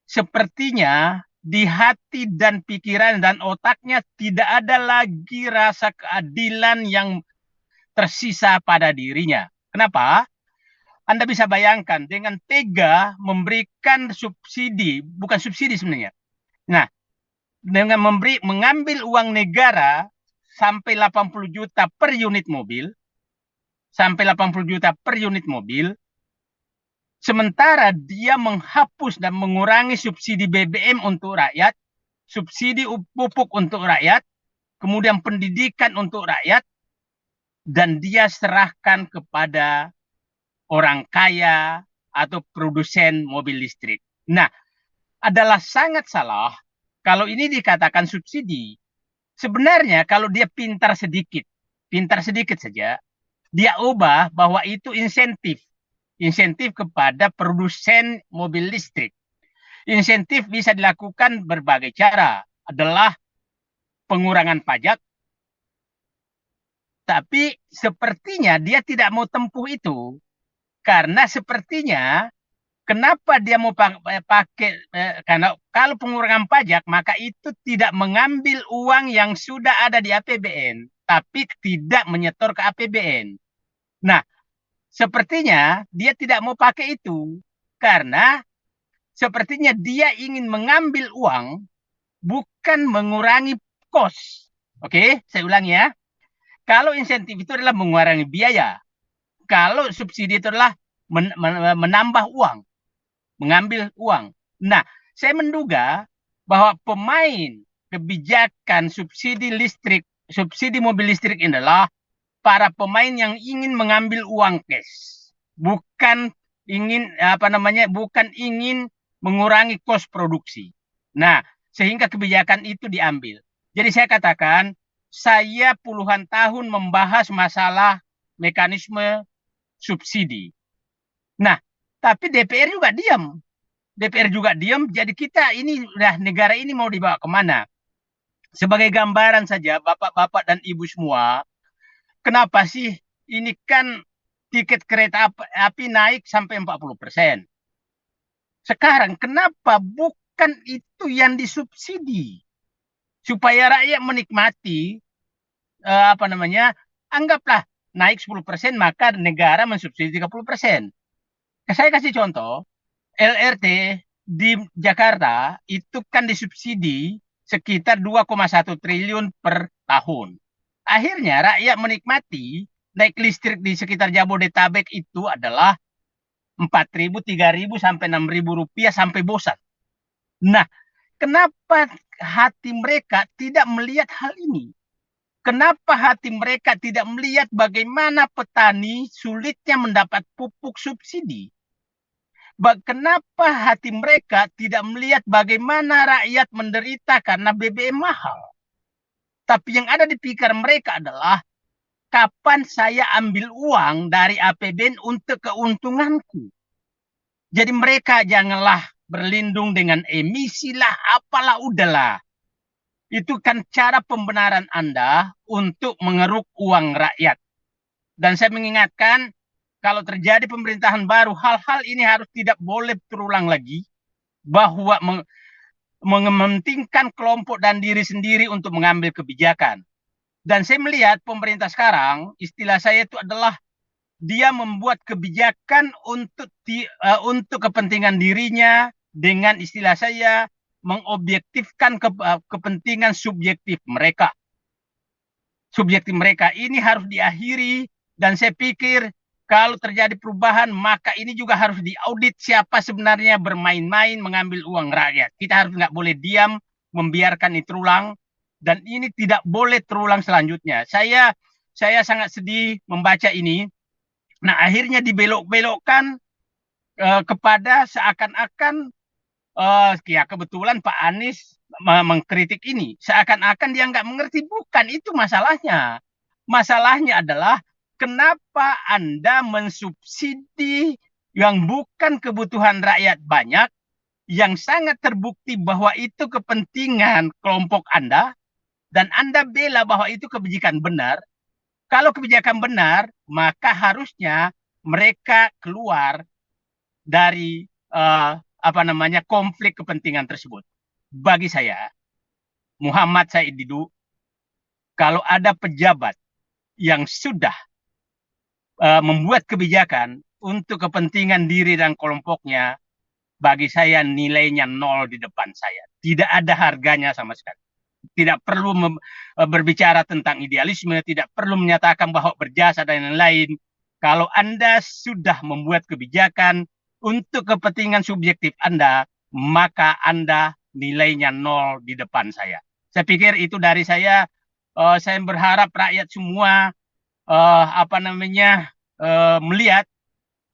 sepertinya di hati dan pikiran dan otaknya tidak ada lagi rasa keadilan yang tersisa pada dirinya. Kenapa? Anda bisa bayangkan dengan tega memberikan subsidi, bukan subsidi sebenarnya. Nah, dengan mengambil uang negara sampai 80 juta per unit mobil, sementara dia menghapus dan mengurangi subsidi BBM untuk rakyat, subsidi pupuk untuk rakyat, kemudian pendidikan untuk rakyat, dan dia serahkan kepada orang kaya atau produsen mobil listrik. Nah, adalah sangat salah kalau ini dikatakan subsidi. Sebenarnya kalau dia pintar sedikit saja, dia ubah bahwa itu insentif. insentif kepada produsen mobil listrik. Insentif bisa dilakukan berbagai cara, adalah pengurangan pajak, tapi sepertinya dia tidak mau tempuh itu, karena sepertinya kenapa dia mau pakai, karena kalau pengurangan pajak maka itu tidak mengambil uang yang sudah ada di APBN, tapi tidak menyetor ke APBN. Nah, sepertinya dia tidak mau pakai itu, karena sepertinya dia ingin mengambil uang, bukan mengurangi kos. Oke, saya ulangi ya. Kalau insentif itu adalah mengurangi biaya. Kalau subsidi itu adalah menambah uang, mengambil uang. Nah, saya menduga bahwa pemain kebijakan subsidi listrik, subsidi mobil listrik ini adalah para pemain yang ingin mengambil uang cash, bukan ingin bukan ingin mengurangi kos produksi. Nah, sehingga kebijakan itu diambil. Jadi saya katakan, saya puluhan tahun membahas masalah mekanisme subsidi. Nah, tapi DPR juga diam. DPR juga diam, jadi kita ini, negara ini mau dibawa kemana? Sebagai gambaran saja, bapak-bapak dan ibu semua, kenapa sih ini kan tiket kereta api naik sampai 40%. Sekarang kenapa bukan itu yang disubsidi? Supaya rakyat menikmati, anggaplah naik 10%, maka negara mensubsidi 30%. Saya kasih contoh, LRT di Jakarta itu kan disubsidi sekitar 2,1 triliun per tahun. Akhirnya rakyat menikmati naik listrik di sekitar Jabodetabek itu adalah 4.000, 3.000 sampai 6.000 rupiah sampai bosan. Nah, kenapa hati mereka tidak melihat hal ini? Kenapa hati mereka tidak melihat bagaimana petani sulitnya mendapat pupuk subsidi? Kenapa hati mereka tidak melihat bagaimana rakyat menderita karena BBM mahal? Tapi yang ada di pikiran mereka adalah, kapan saya ambil uang dari APBN untuk keuntunganku? Jadi mereka janganlah berlindung dengan emisi lah, apalah, udahlah. Itu kan cara pembenaran Anda untuk mengeruk uang rakyat. Dan saya mengingatkan, kalau terjadi pemerintahan baru, hal-hal ini harus tidak boleh terulang lagi, bahwa mementingkan kelompok dan diri sendiri untuk mengambil kebijakan. Dan saya melihat pemerintah sekarang, istilah saya itu adalah dia membuat kebijakan untuk kepentingan dirinya, dengan istilah saya mengobjektifkan kepentingan subjektif mereka. Subjektif mereka ini harus diakhiri, dan saya pikir kalau terjadi perubahan, maka ini juga harus diaudit siapa sebenarnya bermain-main mengambil uang rakyat. Kita harus nggak boleh diam membiarkan ini terulang, dan ini tidak boleh terulang selanjutnya. Saya sangat sedih membaca ini. Nah, akhirnya dibelok-belokkan kepada seakan-akan, ya kebetulan Pak Anies mengkritik ini, seakan-akan dia nggak mengerti. Bukan itu masalahnya. Masalahnya adalah, kenapa Anda mensubsidi yang bukan kebutuhan rakyat banyak, yang sangat terbukti bahwa itu kepentingan kelompok Anda, dan Anda bela bahwa itu kebijakan benar. Kalau kebijakan benar, maka harusnya mereka keluar dari konflik kepentingan tersebut. Bagi saya, Muhammad Said Didu, kalau ada pejabat yang sudah membuat kebijakan untuk kepentingan diri dan kelompoknya, bagi saya nilainya 0 di depan saya. Tidak ada harganya sama sekali. Tidak perlu berbicara tentang idealisme, tidak perlu menyatakan bahwa berjasa dan lain-lain. Kalau Anda sudah membuat kebijakan untuk kepentingan subjektif Anda, maka Anda nilainya 0 di depan saya. Saya pikir itu dari saya. Saya berharap rakyat semua melihat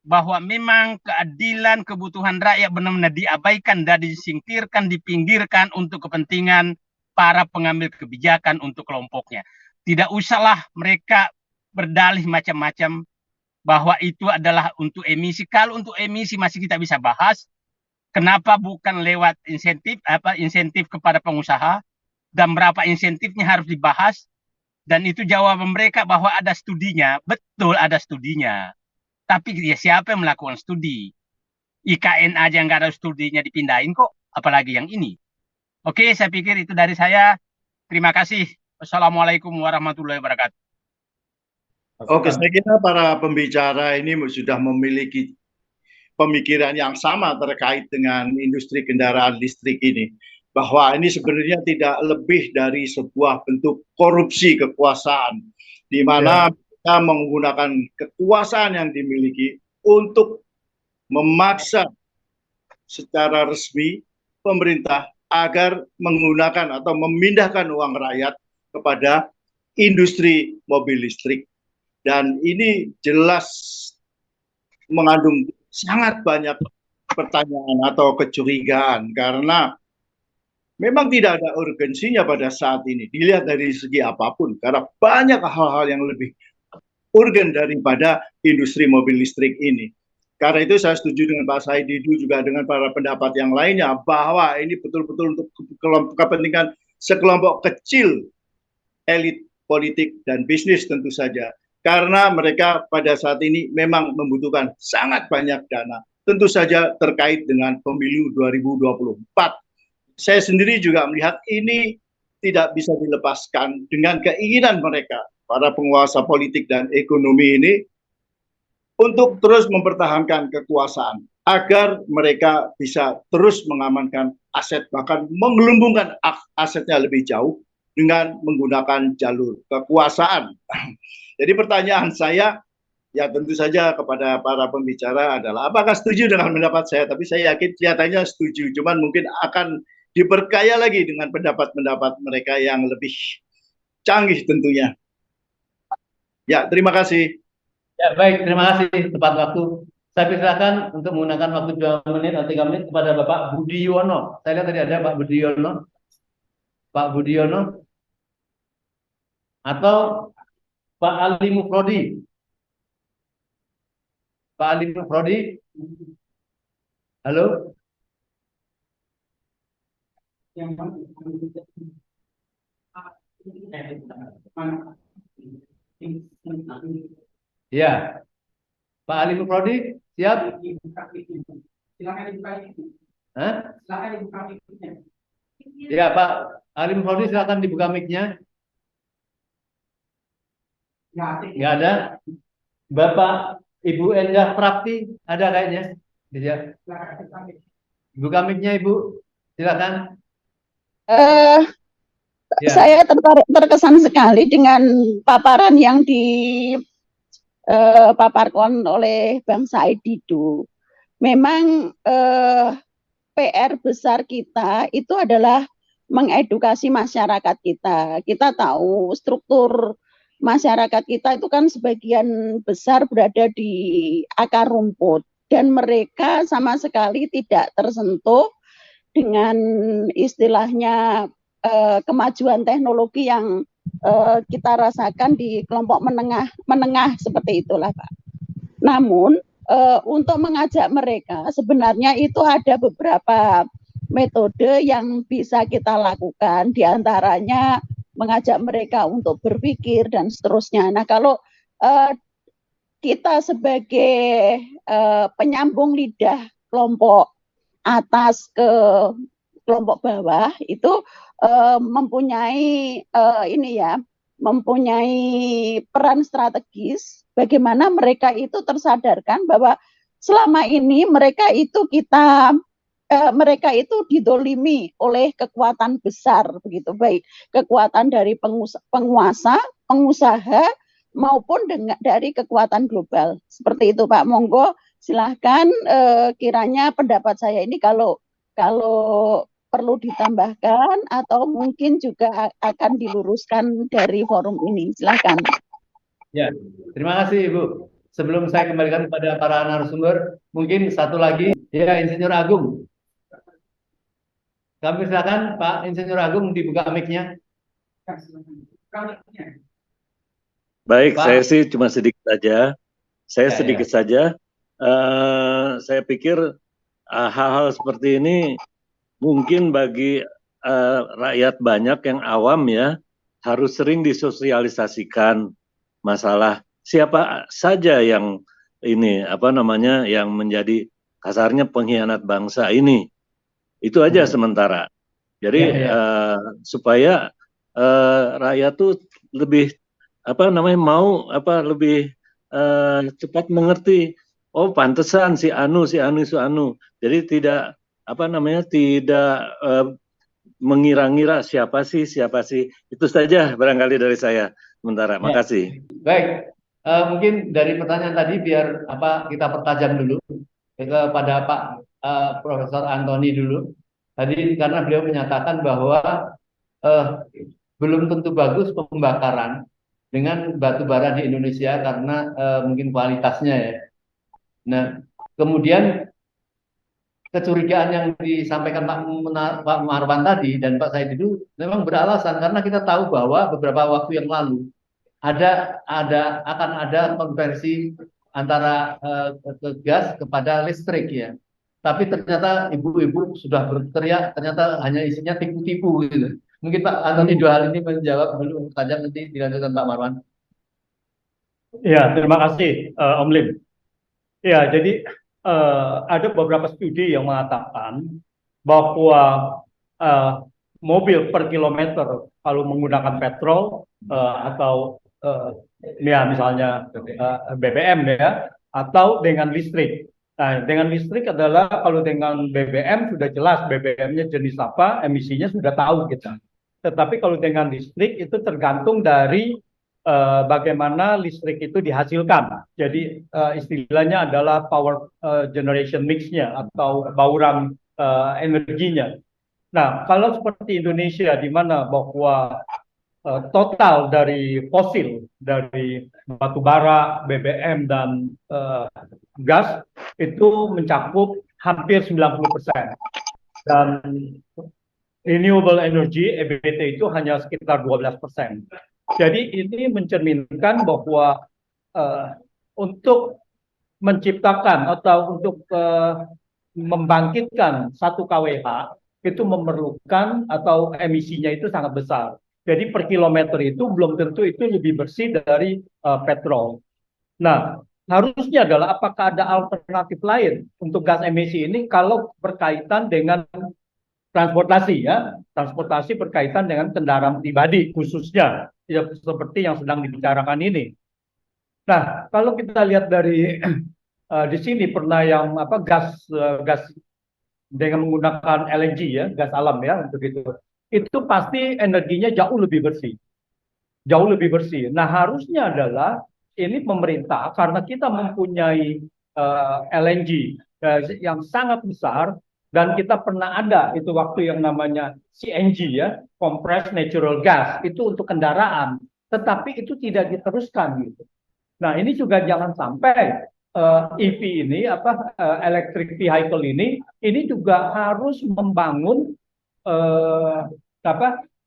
bahwa memang keadilan, kebutuhan rakyat benar-benar diabaikan dan disingkirkan, dipinggirkan untuk kepentingan para pengambil kebijakan untuk kelompoknya. Tidak usahlah mereka berdalih macam-macam. bahwa itu adalah untuk emisi. Kalau untuk emisi masih kita bisa bahas, kenapa bukan lewat insentif kepada pengusaha dan berapa insentifnya harus dibahas. Dan itu jawaban mereka bahwa ada studinya. Betul ada studinya. Tapi ya siapa yang melakukan studi? IKN aja nggak ada studinya dipindahin kok, apalagi yang ini. Oke, saya pikir itu dari saya. Terima kasih. Wassalamualaikum warahmatullahi wabarakatuh. Oke, saya kira para pembicara ini sudah memiliki pemikiran yang sama terkait dengan industri kendaraan listrik ini. Bahwa ini sebenarnya tidak lebih dari sebuah bentuk korupsi kekuasaan. Di mana kita menggunakan kekuasaan yang dimiliki untuk memaksa secara resmi pemerintah agar menggunakan atau memindahkan uang rakyat kepada industri mobil listrik. Dan ini jelas mengandung sangat banyak pertanyaan atau kecurigaan karena memang tidak ada urgensinya pada saat ini dilihat dari segi apapun karena banyak hal-hal yang lebih urgen daripada industri mobil listrik ini. Karena itu saya setuju dengan Pak Said Didu juga dengan para pendapat yang lainnya bahwa ini betul-betul untuk kepentingan sekelompok kecil elit politik dan bisnis tentu saja. Karena mereka pada saat ini memang membutuhkan sangat banyak dana. Tentu saja terkait dengan pemilu 2024. Saya sendiri juga melihat ini tidak bisa dilepaskan dengan keinginan mereka, para penguasa politik dan ekonomi ini, untuk terus mempertahankan kekuasaan. Agar mereka bisa terus mengamankan aset, bahkan menggelumbungkan asetnya lebih jauh dengan menggunakan jalur kekuasaan. Jadi pertanyaan saya, ya tentu saja kepada para pembicara adalah apakah setuju dengan pendapat saya? Tapi saya yakin kelihatannya setuju, cuman mungkin akan diperkaya lagi dengan pendapat-pendapat mereka yang lebih canggih tentunya. Ya, terima kasih. Ya, baik, terima kasih tepat waktu. Saya persilakan untuk menggunakan waktu 2 menit atau 3 menit kepada Bapak Budi Yono. Saya lihat tadi ada Pak Budi Yono. Pak Budi Yono. Atau Pak Ali Mufrodi. Pak Ali Mufrodi. Halo. Ya. Pak Ali Mufrodi, siap? Silakan dibuka. Hah? Silakan dibuka. Ya, Pak Ali Mufrodi, silakan dibuka mic-nya. Nggak ada. Bapak Ibu Endah Prapti, ada kayaknya. Ya. Buka mic-nya, Ibu. Silakan. Ya. Saya terkesan sekali dengan paparan yang dipaparkan oleh Bang Said Didu. Memang PR besar kita itu adalah mengedukasi masyarakat kita. Kita tahu struktur masyarakat kita itu kan sebagian besar berada di akar rumput dan mereka sama sekali tidak tersentuh dengan istilahnya kemajuan teknologi yang kita rasakan di kelompok menengah seperti itulah, Pak. Namun untuk mengajak mereka sebenarnya itu ada beberapa metode yang bisa kita lakukan, diantaranya mengajak mereka untuk berpikir dan seterusnya. Nah, kalau kita sebagai penyambung lidah kelompok atas ke kelompok bawah itu mempunyai mempunyai peran strategis bagaimana mereka itu tersadarkan bahwa selama ini mereka itu didolimi oleh kekuatan besar begitu, baik kekuatan dari penguasa, pengusaha maupun dari kekuatan global. Seperti itu, Pak. Monggo silahkan kiranya pendapat saya ini kalau perlu ditambahkan atau mungkin juga akan diluruskan dari forum ini. Silakan. Ya, terima kasih Ibu. Sebelum saya kembalikan kepada para narasumber, mungkin satu lagi, ya Insinyur Agung. Kami silakan Pak Insinyur Agung dibuka mic-nya. Baik, Pak. saya sih cuma sedikit aja. Saya Ya, sedikit saja. Saya pikir hal-hal seperti ini mungkin bagi rakyat banyak yang awam ya harus sering disosialisasikan masalah siapa saja yang ini apa namanya yang menjadi kasarnya pengkhianat bangsa ini. Itu aja sementara. Jadi Ya, ya. supaya rakyat tuh lebih apa namanya mau apa lebih cepat mengerti. Oh, pantesan si Anu, si Anu, si Anu. Jadi tidak apa namanya tidak mengira-ngira siapa sih, siapa sih. Itu saja barangkali dari saya. Sementara, Ya. makasih. Baik, mungkin dari pertanyaan tadi biar kita pertajam dulu kepada Pak Profesor Antoni dulu. Tadi karena beliau menyatakan bahwa eh, belum tentu bagus pembakaran dengan batu bara di Indonesia karena mungkin kualitasnya ya. Nah, kemudian kecurigaan yang disampaikan Pak Marwan tadi dan Pak Said itu memang beralasan karena kita tahu bahwa beberapa waktu yang lalu akan ada konversi antara ke gas kepada listrik ya. Tapi ternyata ibu-ibu sudah berteriak ternyata hanya isinya tipu-tipu gitu. Mungkin Pak Antoni dua hal ini menjawab dulu pertanyaan nanti dilanjutkan Pak Marwan. Ya, terima kasih Om Lim. Ya, jadi ada beberapa studi yang mengatakan bahwa mobil per kilometer kalau menggunakan petrol atau ya misalnya BBM ya atau dengan listrik. Nah, dengan listrik adalah kalau dengan BBM sudah jelas BBM-nya jenis apa, emisinya sudah tahu kita. Tetapi kalau dengan listrik itu tergantung dari bagaimana listrik itu dihasilkan. Jadi istilahnya adalah power generation mix-nya atau bauran energinya. Nah, kalau seperti Indonesia di mana bahwa total dari fosil, dari batu bara, BBM dan gas itu mencakup hampir 90%. Dan renewable energy EBT itu hanya sekitar 12%. Jadi ini mencerminkan bahwa untuk menciptakan atau untuk membangkitkan 1 kWh itu memerlukan atau emisinya itu sangat besar. Jadi per kilometer itu belum tentu itu lebih bersih dari petrol. Nah, harusnya adalah apakah ada alternatif lain untuk gas emisi ini kalau berkaitan dengan transportasi ya, transportasi berkaitan dengan kendaraan pribadi khususnya ya, seperti yang sedang dibicarakan ini. Nah, kalau kita lihat dari di sini pernah yang gas dengan menggunakan LNG ya, gas alam ya untuk itu pasti energinya jauh lebih bersih, jauh lebih bersih. Nah, harusnya adalah ini pemerintah karena kita mempunyai LNG yang sangat besar dan kita pernah ada itu waktu yang namanya CNG ya, compressed natural gas itu untuk kendaraan, tetapi itu tidak diteruskan gitu. Nah, ini juga jangan sampai EV ini electric vehicle ini juga harus membangun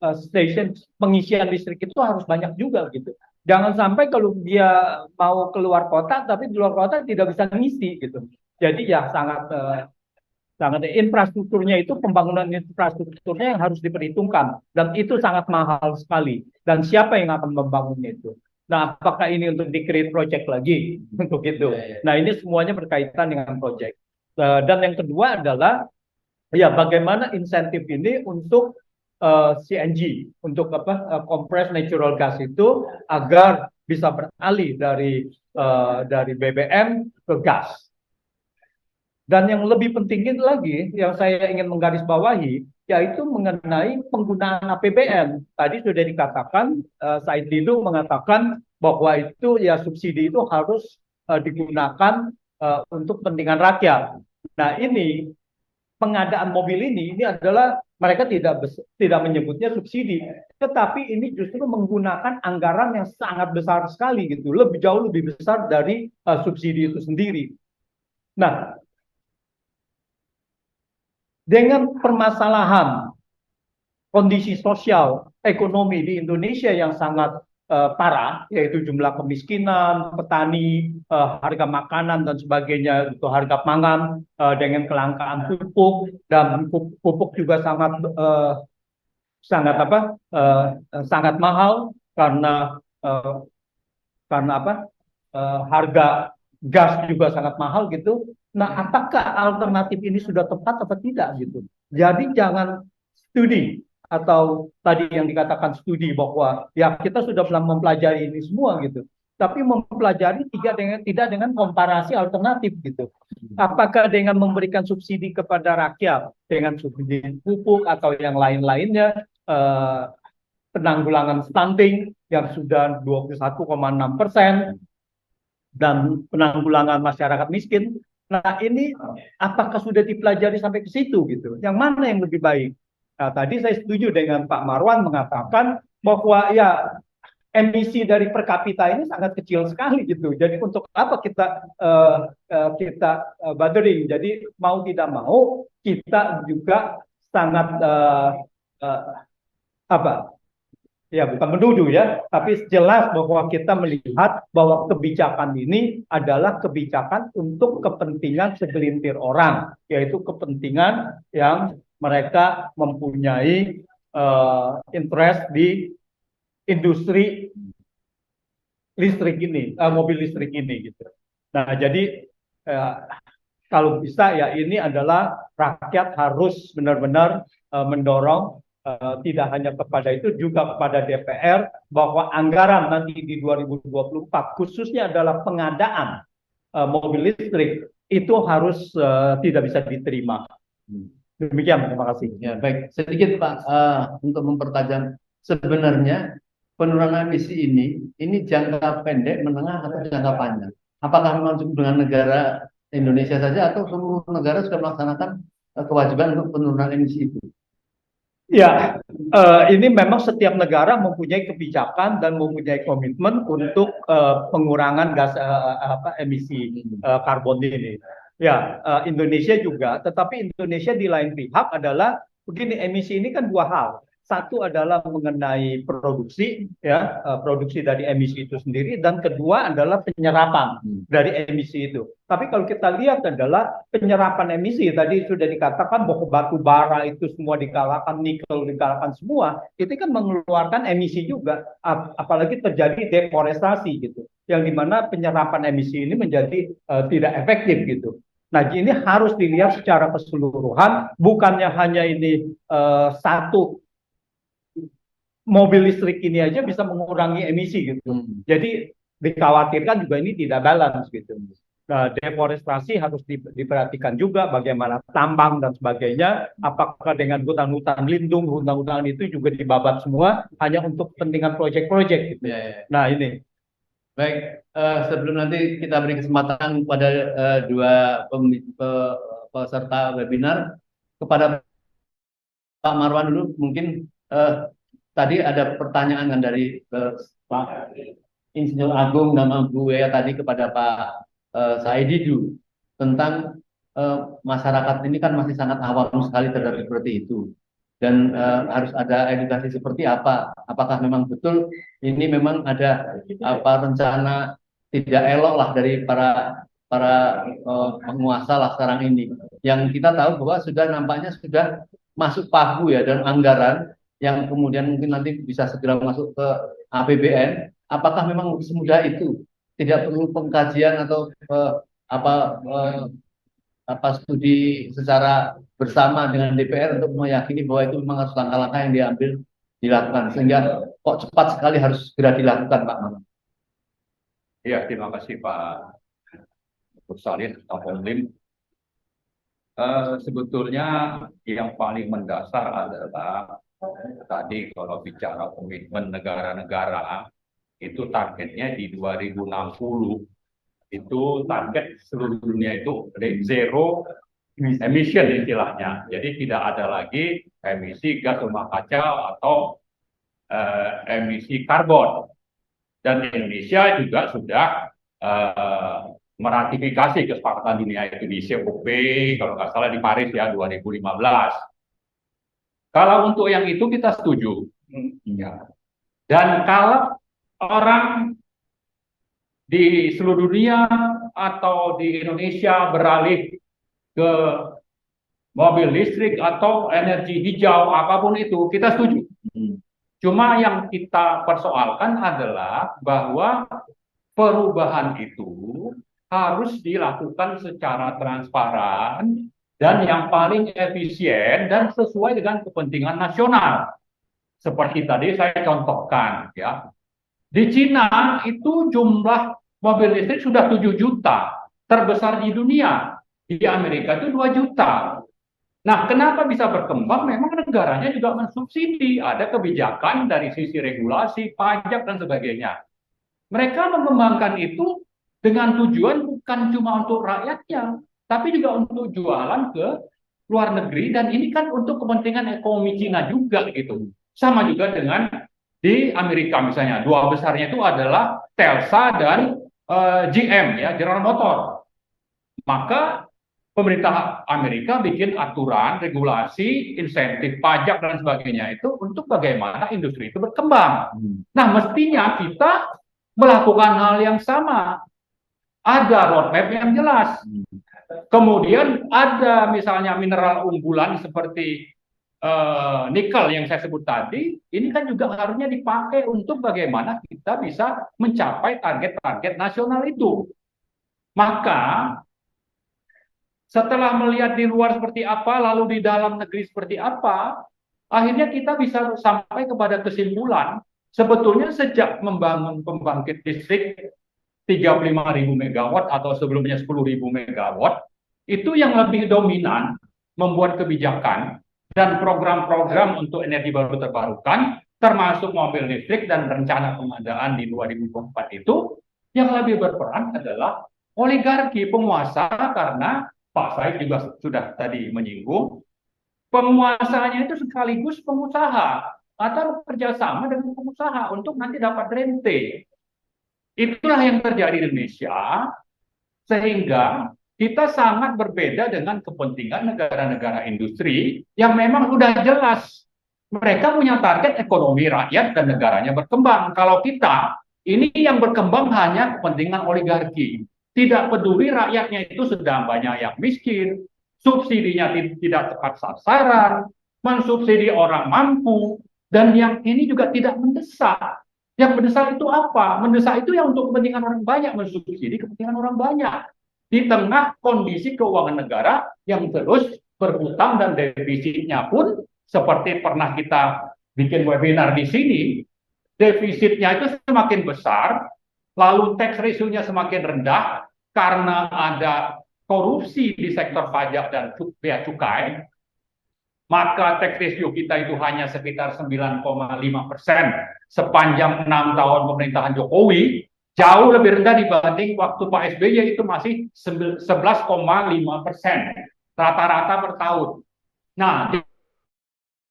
stasiun pengisian listrik itu harus banyak juga gitu. Jangan sampai kalau dia mau keluar kota tapi di luar kota tidak bisa ngisi gitu. Jadi ya sangat infrastrukturnya itu pembangunan infrastrukturnya yang harus diperhitungkan dan itu sangat mahal sekali. Dan siapa yang akan membangunnya itu? Nah, apakah ini untuk di-create project lagi untuk itu? Nah, ini semuanya berkaitan dengan project. Dan yang kedua adalah ya bagaimana insentif ini untuk CNG, untuk compressed natural gas itu agar bisa beralih dari BBM ke gas. Dan yang lebih penting lagi yang saya ingin menggarisbawahi yaitu mengenai penggunaan APBN. Tadi sudah dikatakan, Said Didu mengatakan bahwa itu ya subsidi itu harus digunakan untuk kepentingan rakyat. Nah, ini pengadaan mobil ini adalah mereka tidak menyebutnya subsidi, tetapi ini justru menggunakan anggaran yang sangat besar sekali gitu, jauh lebih besar dari subsidi itu sendiri. Nah, dengan permasalahan kondisi sosial ekonomi di Indonesia yang sangat parah, yaitu jumlah kemiskinan, petani, harga makanan dan sebagainya, itu harga pangan dengan kelangkaan pupuk, dan pupuk juga sangat mahal karena harga gas juga sangat mahal gitu. Nah, apakah alternatif ini sudah tepat atau tidak gitu? Jadi jangan studi atau tadi yang dikatakan studi bahwa ya kita sudah mempelajari ini semua gitu. Tapi mempelajari tidak dengan komparasi alternatif gitu. Apakah dengan memberikan subsidi kepada rakyat dengan subsidi pupuk atau yang lain-lainnya, penanggulangan stunting yang sudah 21,6%, dan penanggulangan masyarakat miskin. Nah, ini apakah sudah dipelajari sampai ke situ gitu? Yang mana yang lebih baik? Nah, tadi saya setuju dengan Pak Marwan mengatakan bahwa ya emisi dari per kapita ini sangat kecil sekali gitu. Jadi untuk apa kita bothering? Jadi mau tidak mau kita juga sangat ya bukan menuduh ya, tapi jelas bahwa kita melihat bahwa kebijakan ini adalah kebijakan untuk kepentingan segelintir orang, yaitu kepentingan yang mereka mempunyai interest di industri listrik ini, mobil listrik ini gitu. Nah, jadi kalau bisa ya ini adalah rakyat harus benar-benar mendorong tidak hanya kepada itu, juga kepada DPR bahwa anggaran nanti di 2024 khususnya adalah pengadaan mobil listrik itu harus tidak bisa diterima. Demikian, terima kasih. Ya, baik. Sedikit Pak, untuk mempertajam, sebenarnya penurunan emisi ini jangka pendek, menengah, atau jangka panjang? Apakah memang cukup dengan negara Indonesia saja atau seluruh negara sudah melaksanakan kewajiban untuk penurunan emisi itu? Ya, ini memang setiap negara mempunyai kebijakan dan mempunyai komitmen untuk pengurangan gas emisi karbon ini. Ya, Indonesia juga, tetapi Indonesia di lain pihak adalah begini, emisi ini kan dua hal. Satu adalah mengenai produksi, ya, produksi dari emisi itu sendiri, dan kedua adalah penyerapan dari emisi itu. Tapi kalau kita lihat adalah penyerapan emisi, tadi sudah dikatakan bahwa batu bara itu semua dikalahkan, nikel dikalahkan semua, itu kan mengeluarkan emisi juga, apalagi terjadi deforestasi gitu, yang dimana penyerapan emisi ini menjadi tidak efektif gitu. Nah, ini harus dilihat secara keseluruhan, bukannya hanya ini satu mobil listrik ini aja bisa mengurangi emisi gitu. Jadi dikhawatirkan juga ini tidak balance gitu. Nah, deforestasi harus diperhatikan juga, bagaimana tambang dan sebagainya. Apakah dengan hutan-hutan lindung, hutan-hutan itu juga dibabat semua hanya untuk kepentingan proyek-proyek gitu. Nah, ini. Baik, sebelum nanti kita beri kesempatan kepada dua peserta webinar, kepada Pak Marwan dulu, mungkin tadi ada pertanyaan kan dari Pak Insinyur Agung dan Bu Wea tadi kepada Pak Saididu tentang masyarakat ini kan masih sangat awam sekali terhadap seperti itu, dan harus ada edukasi seperti apa? Apakah memang betul ini memang ada rencana tidak elok lah dari para penguasa lah sekarang ini, yang kita tahu bahwa sudah nampaknya sudah masuk pagu ya, dan anggaran yang kemudian mungkin nanti bisa segera masuk ke APBN. Apakah memang semudah itu? Tidak perlu pengkajian atau studi secara bersama dengan DPR untuk meyakini bahwa itu memang harus langkah-langkah yang dilakukan, sehingga kok cepat sekali harus segera dilakukan, Pak Maman? Ya, terima kasih Pak Salin atau Lim. Sebetulnya yang paling mendasar adalah tadi kalau bicara komitmen negara-negara, itu targetnya di 2060 itu target seluruh dunia itu zero emission istilahnya. Jadi tidak ada lagi emisi gas rumah kaca atau emisi karbon. Dan Indonesia juga sudah meratifikasi kesepakatan dunia itu di COP, kalau nggak salah di Paris ya 2015. Kalau untuk yang itu kita setuju. Ya. Dan kalau orang di seluruh dunia atau di Indonesia beralih ke mobil listrik atau energi hijau apapun itu, kita setuju. Cuma yang kita persoalkan adalah bahwa perubahan itu harus dilakukan secara transparan dan yang paling efisien dan sesuai dengan kepentingan nasional. Seperti tadi saya contohkan, ya. Di Cina itu jumlah mobil listrik sudah 7 juta, terbesar di dunia. Di Amerika itu 2 juta. Nah, kenapa bisa berkembang? Memang negaranya juga mensubsidi, ada kebijakan dari sisi regulasi, pajak, dan sebagainya. Mereka mengembangkan itu dengan tujuan bukan cuma untuk rakyatnya, tapi juga untuk jualan ke luar negeri, dan ini kan untuk kepentingan ekonomi Cina juga gitu. Sama juga dengan di Amerika misalnya, dua besarnya itu adalah Tesla dan GM ya, General Motor. Maka pemerintah Amerika bikin aturan, regulasi, insentif pajak dan sebagainya itu untuk bagaimana industri itu berkembang. Nah, mestinya kita melakukan hal yang sama. Ada roadmap yang jelas. Kemudian ada misalnya mineral unggulan seperti nikel yang saya sebut tadi, ini kan juga harusnya dipakai untuk bagaimana kita bisa mencapai target-target nasional itu. Maka setelah melihat di luar seperti apa, lalu di dalam negeri seperti apa, akhirnya kita bisa sampai kepada kesimpulan, sebetulnya sejak membangun pembangkit listrik 35.000 megawatt atau sebelumnya 10.000 megawatt, itu yang lebih dominan membuat kebijakan dan program-program untuk energi baru terbarukan, termasuk mobil listrik dan rencana pengadaan di 2024 itu, yang lebih berperan adalah oligarki penguasa, karena Pak Said juga sudah tadi menyinggung, penguasanya itu sekaligus pengusaha atau kerjasama dengan pengusaha untuk nanti dapat rente. Itulah yang terjadi di Indonesia, sehingga kita sangat berbeda dengan kepentingan negara-negara industri yang memang sudah jelas. Mereka punya target ekonomi rakyat dan negaranya berkembang. Kalau kita, ini yang berkembang hanya kepentingan oligarki. Tidak peduli rakyatnya itu sedang banyak yang miskin, subsidinya tidak tepat sasaran, mensubsidi orang mampu, dan yang ini juga tidak mendesak. Yang mendesak itu apa? Mendesak itu yang untuk kepentingan orang banyak, mensubsidi kepentingan orang banyak. Di tengah kondisi keuangan negara yang terus berhutang dan defisitnya pun seperti pernah kita bikin webinar di sini, defisitnya itu semakin besar, lalu tax ratio-nya semakin rendah karena ada korupsi di sektor pajak dan bea cukai, maka tax ratio kita itu hanya sekitar 9,5% sepanjang 6 tahun pemerintahan Jokowi, jauh lebih rendah dibanding waktu Pak SBY itu masih 11,5% rata-rata per tahun. Nah,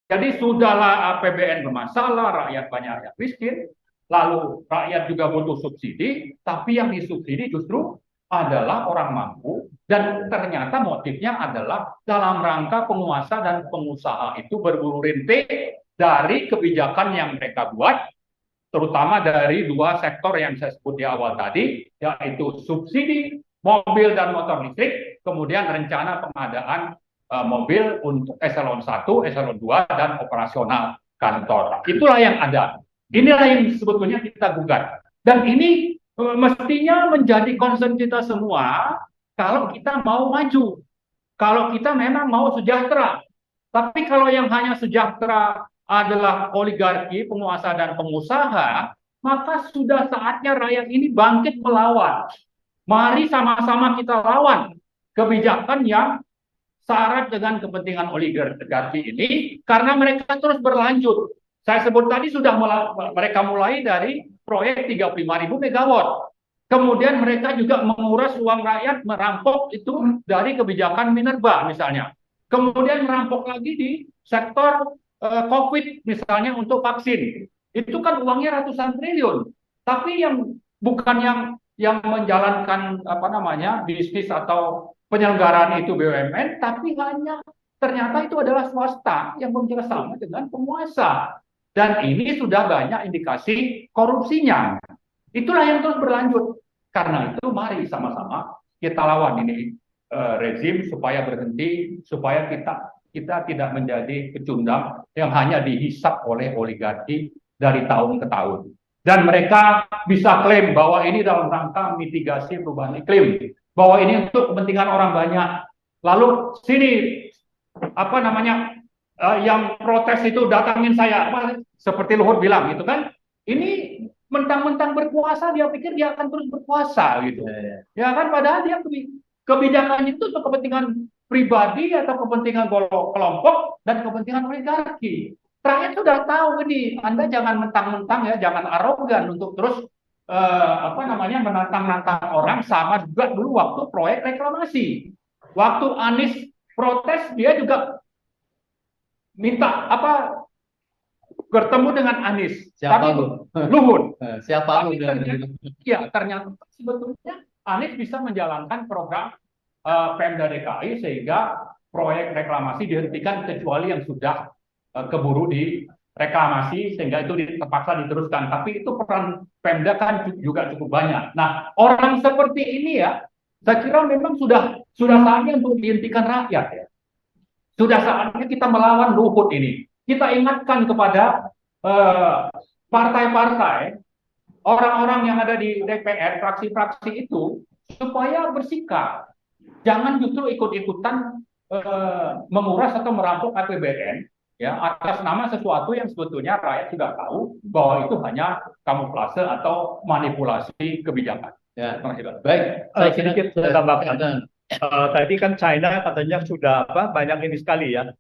jadi sudahlah APBN bermasalah, rakyat banyak yang miskin, lalu rakyat juga butuh subsidi, tapi yang disubsidi justru adalah orang mampu, dan ternyata motifnya adalah dalam rangka penguasa dan pengusaha itu berburu rente dari kebijakan yang mereka buat, terutama dari dua sektor yang saya sebut di awal tadi, yaitu subsidi mobil dan motor listrik, kemudian rencana pengadaan mobil untuk eselon 1, eselon 2, dan operasional kantor. Itulah yang ada. Inilah yang sebetulnya kita gugat. Dan ini mestinya menjadi concern kita semua kalau kita mau maju. Kalau kita memang mau sejahtera. Tapi kalau yang hanya sejahtera adalah oligarki, penguasa dan pengusaha, maka sudah saatnya rakyat ini bangkit melawan. Mari sama-sama kita lawan kebijakan yang syarat dengan kepentingan oligarki ini, karena mereka terus berlanjut. Saya sebut tadi sudah mereka mulai dari proyek 35.000 megawatt. Kemudian mereka juga menguras uang rakyat, merampok itu dari kebijakan Minerba misalnya. Kemudian merampok lagi di sektor COVID misalnya untuk vaksin. Itu kan uangnya ratusan triliun. Tapi yang bukan yang menjalankan bisnis atau penyelenggaraan itu BUMN, tapi hanya ternyata itu adalah swasta yang bekerjasama dengan penguasa. Dan ini sudah banyak indikasi korupsinya. Itulah yang terus berlanjut. Karena itu mari sama-sama kita lawan ini rezim supaya berhenti, supaya kita tidak menjadi pecundang yang hanya dihisap oleh oligarki dari tahun ke tahun. Dan mereka bisa klaim bahwa ini dalam rangka mitigasi perubahan iklim, bahwa ini untuk kepentingan orang banyak. Lalu sini apa namanya yang protes itu datangin saya, seperti Luhut bilang gitu kan, ini mentang-mentang berkuasa dia pikir dia akan terus berkuasa gitu, ya kan, padahal dia kebijakannya itu untuk kepentingan pribadi atau kepentingan kelompok dan kepentingan oligarki. Rakyat sudah tahu ini, Anda jangan mentang-mentang ya, jangan arogan untuk terus menantang-nantang orang. Sama juga dulu waktu proyek reklamasi. Waktu Anies protes, dia juga minta bertemu dengan Anies. Siapa Tapi lu? Luhut. Siapa lu? Ya, ternyata sebetulnya Anies bisa menjalankan program Pemda DKI sehingga proyek reklamasi dihentikan kecuali yang sudah keburu di reklamasi sehingga itu terpaksa diteruskan. Tapi itu peran Pemda kan juga cukup banyak. Nah, orang seperti ini ya, saya kira memang sudah saatnya untuk dihentikan rakyat ya. Sudah saatnya kita melawan Luhut ini. Kita ingatkan kepada partai-partai, orang-orang yang ada di DPR, fraksi-fraksi itu, supaya bersikap. Jangan justru ikut-ikutan menguras atau merampok APBN ya atas nama sesuatu yang sebetulnya rakyat sudah tahu bahwa itu hanya kamuflase atau manipulasi kebijakan. Ya, baik. Sedikit saya tambahkan. Tadi kan China katanya sudah banyak ini sekali ya.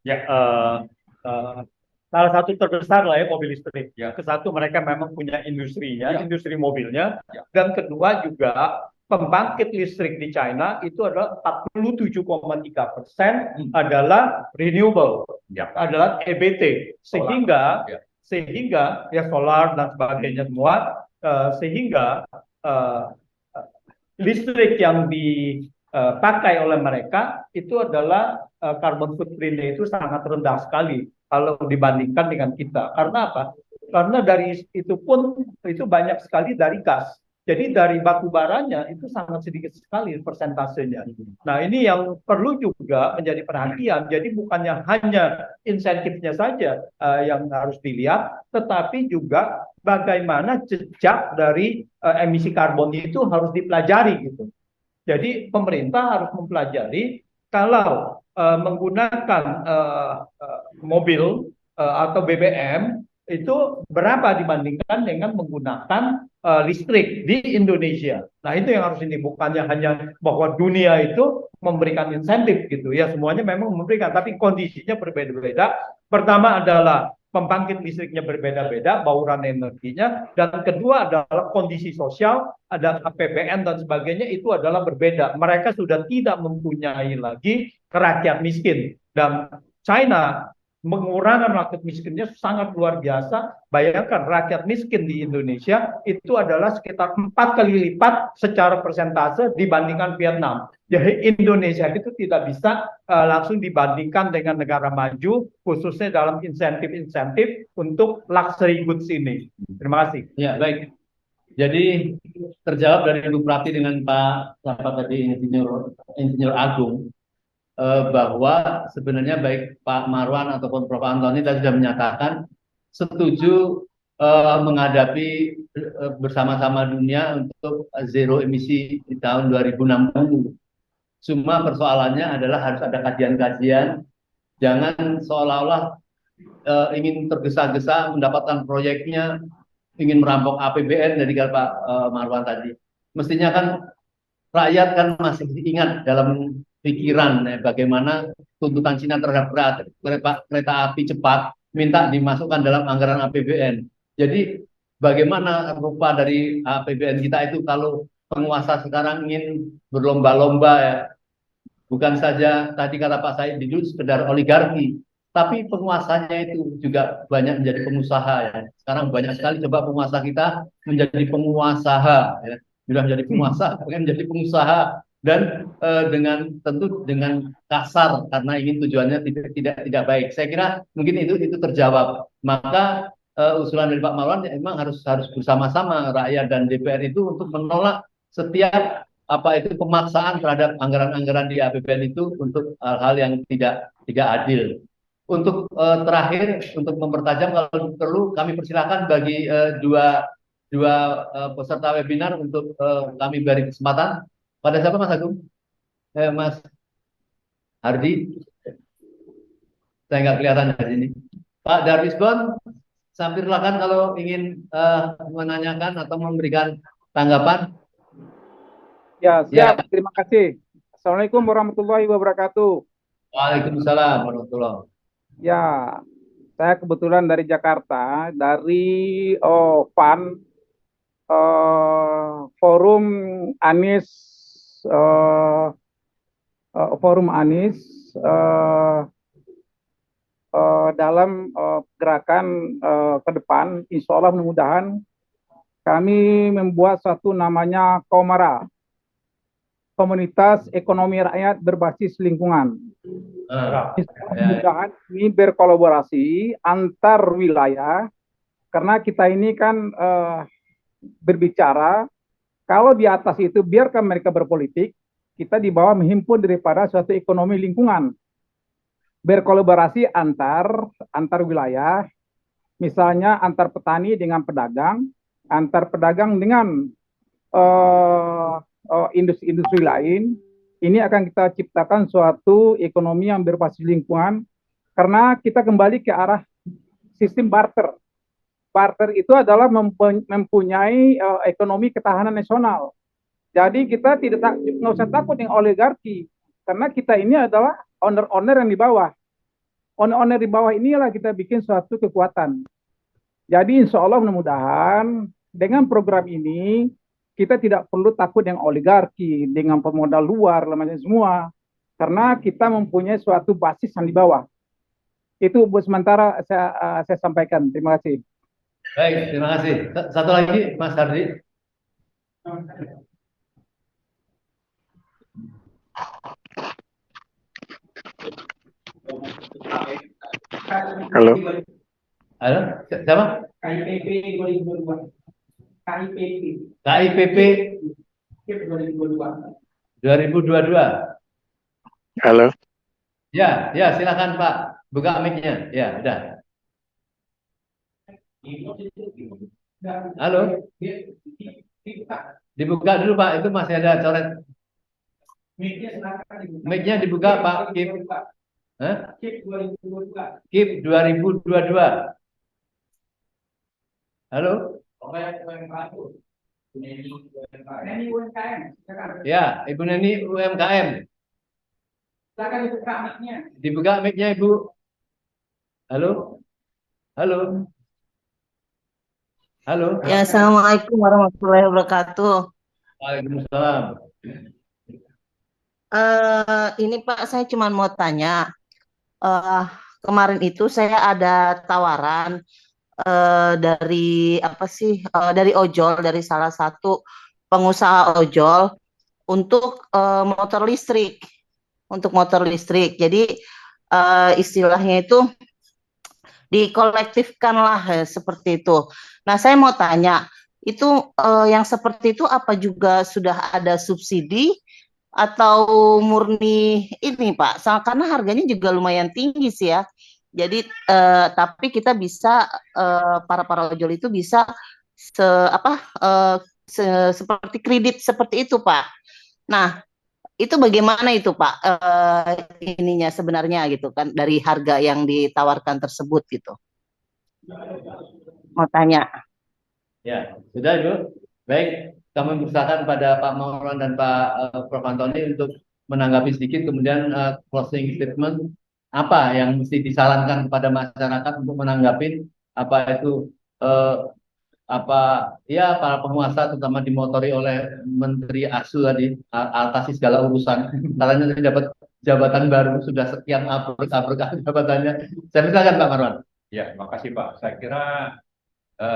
Salah satu terbesar lah ya mobil listrik. Ya. Kesatu mereka memang punya industrinya, industri mobilnya. Dan kedua juga pembangkit listrik di China itu adalah 47,3% adalah renewable, adalah EBT. Sehingga ya solar dan sebagainya semua, sehingga listrik yang dipakai oleh mereka itu adalah carbon footprint-nya itu sangat rendah sekali kalau dibandingkan dengan kita. Karena apa? Karena dari itu pun itu banyak sekali dari gas. Jadi dari batu baranya itu sangat sedikit sekali persentasenya. Nah, ini yang perlu juga menjadi perhatian. Jadi bukannya hanya insentifnya saja yang harus dilihat, tetapi juga bagaimana jejak dari emisi karbon itu harus dipelajari gitu. Jadi pemerintah harus mempelajari kalau menggunakan mobil atau BBM itu berapa dibandingkan dengan menggunakan listrik di Indonesia. Nah, itu yang harus ini, bukannya hanya bahwa dunia itu memberikan insentif gitu ya, semuanya memang memberikan, tapi kondisinya berbeda-beda. Pertama adalah pembangkit listriknya berbeda-beda, bauran energinya, dan kedua adalah kondisi sosial, ada APBN dan sebagainya itu adalah berbeda. Mereka sudah tidak mempunyai lagi rakyat miskin, dan China mengurangi rakyat miskinnya sangat luar biasa. Bayangkan rakyat miskin di Indonesia itu adalah sekitar 4 kali lipat secara persentase dibandingkan Vietnam. Jadi Indonesia itu tidak bisa langsung dibandingkan dengan negara maju, khususnya dalam insentif-insentif untuk luxury goods ini. Terima kasih. Ya, baik. Jadi terjawab dari Ibu Prati dengan Pak tadi Insinyur Agung, bahwa sebenarnya baik Pak Marwan ataupun Prof. Antoni tadi sudah menyatakan setuju menghadapi bersama-sama dunia untuk zero emisi di tahun 2060. Cuma persoalannya adalah harus ada kajian-kajian, jangan seolah-olah ingin tergesa-gesa mendapatkan proyeknya, ingin merampok APBN dari Pak Marwan tadi. Mestinya kan rakyat kan masih ingat dalam pikiran bagaimana tuntutan Cina terhadap kereta api cepat minta dimasukkan dalam anggaran APBN. Jadi bagaimana rupa dari APBN kita itu kalau penguasa sekarang ingin berlomba-lomba ya, bukan saja tadi kata Pak Said dulu sekedar oligarki, tapi penguasanya itu juga banyak menjadi pengusaha ya. Sekarang banyak sekali coba penguasa kita menjadi penguasa ya. Sudah menjadi penguasa, menjadi pengusaha, dan tentu dengan kasar karena ingin tujuannya tidak baik. Saya kira mungkin itu terjawab. Maka usulan dari Pak Marwan ya memang harus bersama-sama rakyat dan DPR itu untuk menolak setiap apa itu pemaksaan terhadap anggaran-anggaran di APBN itu untuk hal-hal yang tidak adil. Untuk terakhir untuk mempertajam kalau perlu kami persilakan bagi dua peserta webinar untuk kami beri kesempatan. Pada siapa Mas Agung? Mas Hardi? Saya nggak kelihatan dari sini. Pak Darwisbon, sampaikan kalau ingin menanyakan atau memberikan tanggapan. Ya, Ya. siap. Terima kasih. Assalamualaikum warahmatullahi wabarakatuh. Waalaikumsalam warahmatullahi. Ya, saya kebetulan dari Jakarta, dari PAN, Forum Anies, Forum Anies dalam gerakan ke depan, insya Allah mudah-mudahan kami membuat satu namanya Komara, Komunitas Ekonomi Rakyat Berbasis Lingkungan. Mudah-mudahan ini berkolaborasi antar wilayah, karena kita ini kan berbicara, kalau di atas itu biarkan mereka berpolitik, kita di bawah menghimpun daripada suatu ekonomi lingkungan. Berkolaborasi antar wilayah, misalnya antar petani dengan pedagang, antar pedagang dengan industri-industri lain. Ini akan kita ciptakan suatu ekonomi yang berbasis lingkungan, karena kita kembali ke arah sistem barter. Barter itu adalah mempunyai ekonomi ketahanan nasional. Jadi kita nggak usah takut dengan oligarki, karena kita ini adalah owner-owner yang di bawah. Owner-owner di bawah inilah kita bikin suatu kekuatan. Jadi insya Allah mudah-mudahan dengan program ini kita tidak perlu takut dengan oligarki, dengan pemodal luar, macam semua, karena kita mempunyai suatu basis yang di bawah. Itu buat sementara saya sampaikan. Terima kasih. Baik, terima kasih. Satu lagi, Mas Hardi. Halo. Halo, siapa? KIPP 2022. KIPP. KIPP 2022. 2022. Halo. Ya, silakan Pak. Buka mic-nya. Ya, udah. Halo. Dibuka dulu Pak, itu masih ada coret. Mic-nya dibuka Pak Kip. KIP 2022. KIP 2022. Halo. Neni UMKM. Ya, Ibu Neni UMKM. Silakan dibuka mic-nya. Dibuka mic-nya Ibu. Halo. Halo. Halo. Ya, Assalamualaikum warahmatullahi wabarakatuh. Waalaikumsalam. Ini Pak, saya cuma mau tanya. Kemarin itu saya ada tawaran dari apa sih? Dari ojol, dari salah satu pengusaha ojol untuk motor listrik, Jadi istilahnya itu dikolektifkan lah seperti itu. Nah, saya mau tanya, itu yang seperti itu apa juga sudah ada subsidi atau murni ini Pak? Karena harganya juga lumayan tinggi sih ya. Jadi tapi kita bisa para ojol itu bisa seperti kredit seperti itu Pak. Nah, itu bagaimana itu Pak ininya sebenarnya gitu kan dari harga yang ditawarkan tersebut gitu. Mau tanya. Ya, sudah Ibu. Baik, kami persilakan pada Pak Marwan dan Pak Prof. Antoni untuk menanggapi sedikit, kemudian closing statement apa yang mesti disarankan kepada masyarakat untuk menanggapi apa itu para penguasa terutama dimotori oleh Menteri ASU tadi atasi segala urusan. Katanya tadi dapat jabatan baru, sudah sekian abrek-abrek jabatannya. Saya persilakan Pak Marwan. Ya, terima kasih Pak. Saya kira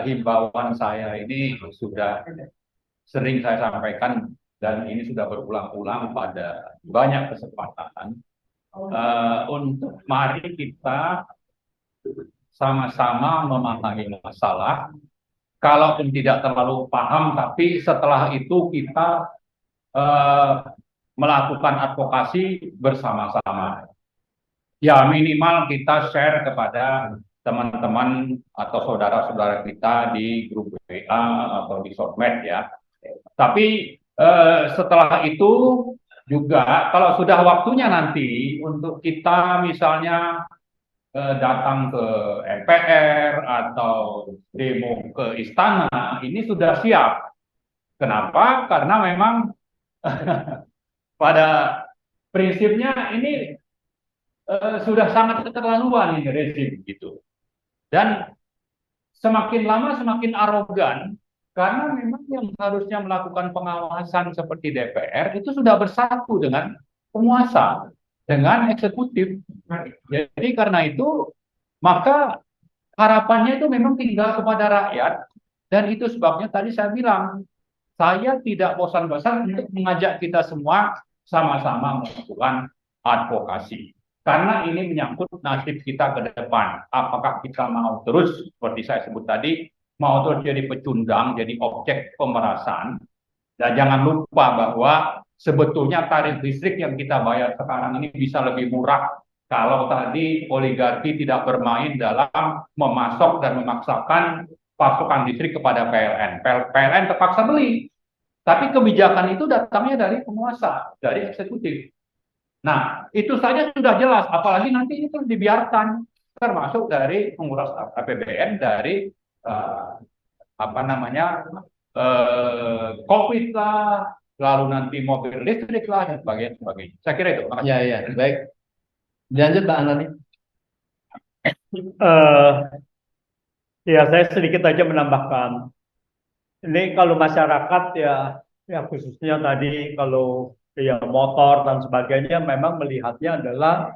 himbauan saya ini sudah sering saya sampaikan dan ini sudah berulang-ulang pada banyak kesempatan untuk mari kita sama-sama memahami masalah, kalaupun tidak terlalu paham, tapi setelah itu kita melakukan advokasi bersama-sama. Ya minimal kita share kepada teman-teman atau saudara-saudara kita di grup WA atau di sosmed ya. Tapi setelah itu juga kalau sudah waktunya nanti untuk kita misalnya datang ke MPR atau demo ke istana, ini sudah siap. Kenapa? Karena memang pada prinsipnya ini sudah sangat keterlaluan ini rezim gitu. Dan semakin lama semakin arogan karena memang yang harusnya melakukan pengawasan seperti DPR itu sudah bersatu dengan penguasa, dengan eksekutif. Jadi karena itu maka harapannya itu memang tinggal kepada rakyat, dan itu sebabnya tadi saya bilang saya tidak bosan-bosan untuk mengajak kita semua sama-sama melakukan advokasi. Karena ini menyangkut nasib kita ke depan. Apakah kita mau terus, seperti saya sebut tadi, mau terus jadi pecundang, jadi objek pemerasan. Dan jangan lupa bahwa sebetulnya tarif listrik yang kita bayar sekarang ini bisa lebih murah kalau tadi oligarki tidak bermain dalam memasok dan memaksakan pasokan listrik kepada PLN. PLN terpaksa beli. Tapi kebijakan itu datangnya dari penguasa, dari eksekutif. Nah, itu saja sudah jelas, apalagi nanti itu dibiarkan, termasuk dari menguras APBN dari COVID lah, lalu nanti mobil listrik lah dan sebagainya. Saya kira itu. Makasih. Ya, baik. Lanjut Pak Anani. Ya, saya sedikit aja menambahkan. Ini kalau masyarakat ya khususnya tadi kalau ya motor dan sebagainya memang melihatnya adalah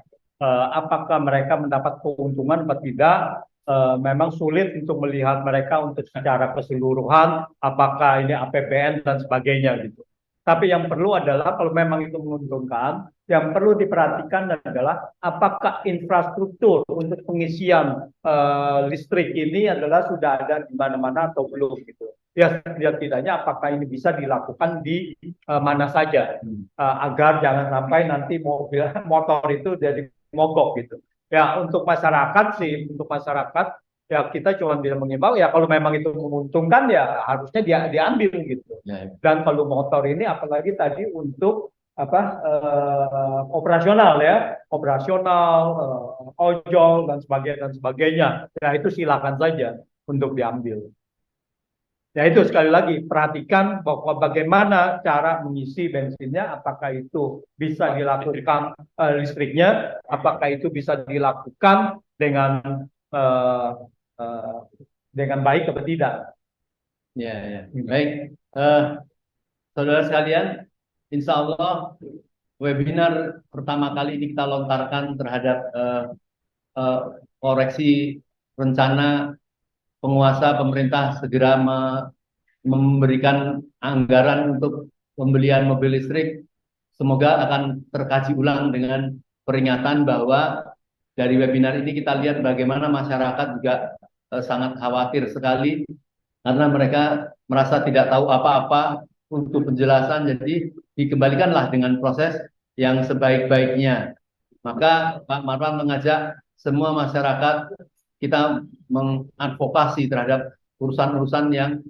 apakah mereka mendapat keuntungan atau tidak. Memang sulit untuk melihat mereka untuk secara keseluruhan apakah ini APBN dan sebagainya gitu. Tapi yang perlu adalah kalau memang itu menguntungkan, yang perlu diperhatikan adalah apakah infrastruktur untuk pengisian listrik ini adalah sudah ada di mana-mana atau belum gitu. Ya setidaknya apakah ini bisa dilakukan di mana saja agar jangan sampai nanti motor itu jadi mogok gitu. Ya untuk masyarakat ya kita cuma bisa mengimbau ya kalau memang itu menguntungkan ya harusnya diambil gitu. Dan kalau motor ini apalagi tadi untuk operasional ya, ojol dan sebagainya. Ya itu silakan saja untuk diambil. Ya itu sekali lagi perhatikan bahwa bagaimana cara mengisi bensinnya, apakah itu bisa dilakukan listriknya, apakah itu bisa dilakukan dengan baik atau tidak. Ya. Baik, saudara sekalian, insya Allah webinar pertama kali ini kita lontarkan terhadap koreksi rencana penguasa pemerintah segera memberikan anggaran untuk pembelian mobil listrik. Semoga akan terkaji ulang dengan peringatan bahwa dari webinar ini kita lihat bagaimana masyarakat juga sangat khawatir sekali karena mereka merasa tidak tahu apa-apa untuk penjelasan, jadi dikembalikanlah dengan proses yang sebaik-baiknya. Maka Pak Marwan mengajak semua masyarakat kita mengadvokasi terhadap urusan-urusan yang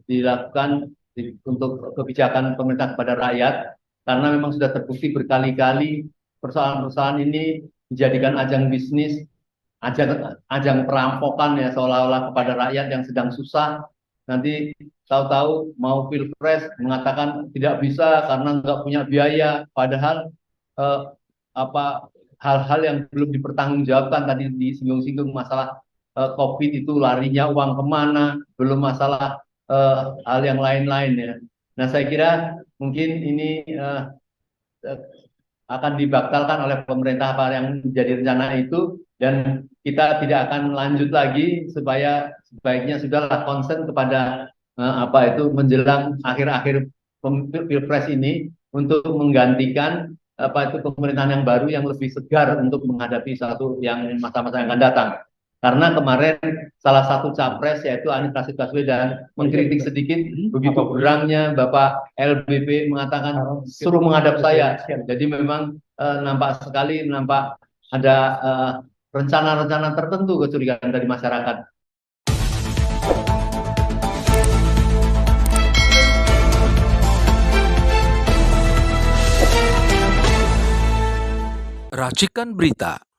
dilakukan untuk kebijakan pemerintah kepada rakyat, karena memang sudah terbukti berkali-kali persoalan-persoalan ini dijadikan ajang bisnis, ajang perampokan ya seolah-olah kepada rakyat yang sedang susah. Nanti tahu-tahu mau pilpres mengatakan tidak bisa karena nggak punya biaya, padahal hal-hal yang belum dipertanggungjawabkan tadi disinggung-singgung masalah COVID itu larinya uang kemana, belum masalah hal yang lain-lain ya. Nah saya kira mungkin ini akan dibatalkan oleh pemerintah apa yang menjadi rencana itu, dan kita tidak akan lanjut lagi supaya sebaiknya sudahlah konsen kepada menjelang akhir-akhir pilpres ini untuk menggantikan pemerintahan yang baru yang lebih segar untuk menghadapi satu yang masa-masa yang akan datang. Karena kemarin salah satu capres yaitu Anies Rashid Baswedan mengkritik sedikit, begitu berangnya Bapak LBP mengatakan suruh menghadap saya. Jadi memang nampak ada rencana-rencana tertentu kecurigaan dari masyarakat. Racikan Berita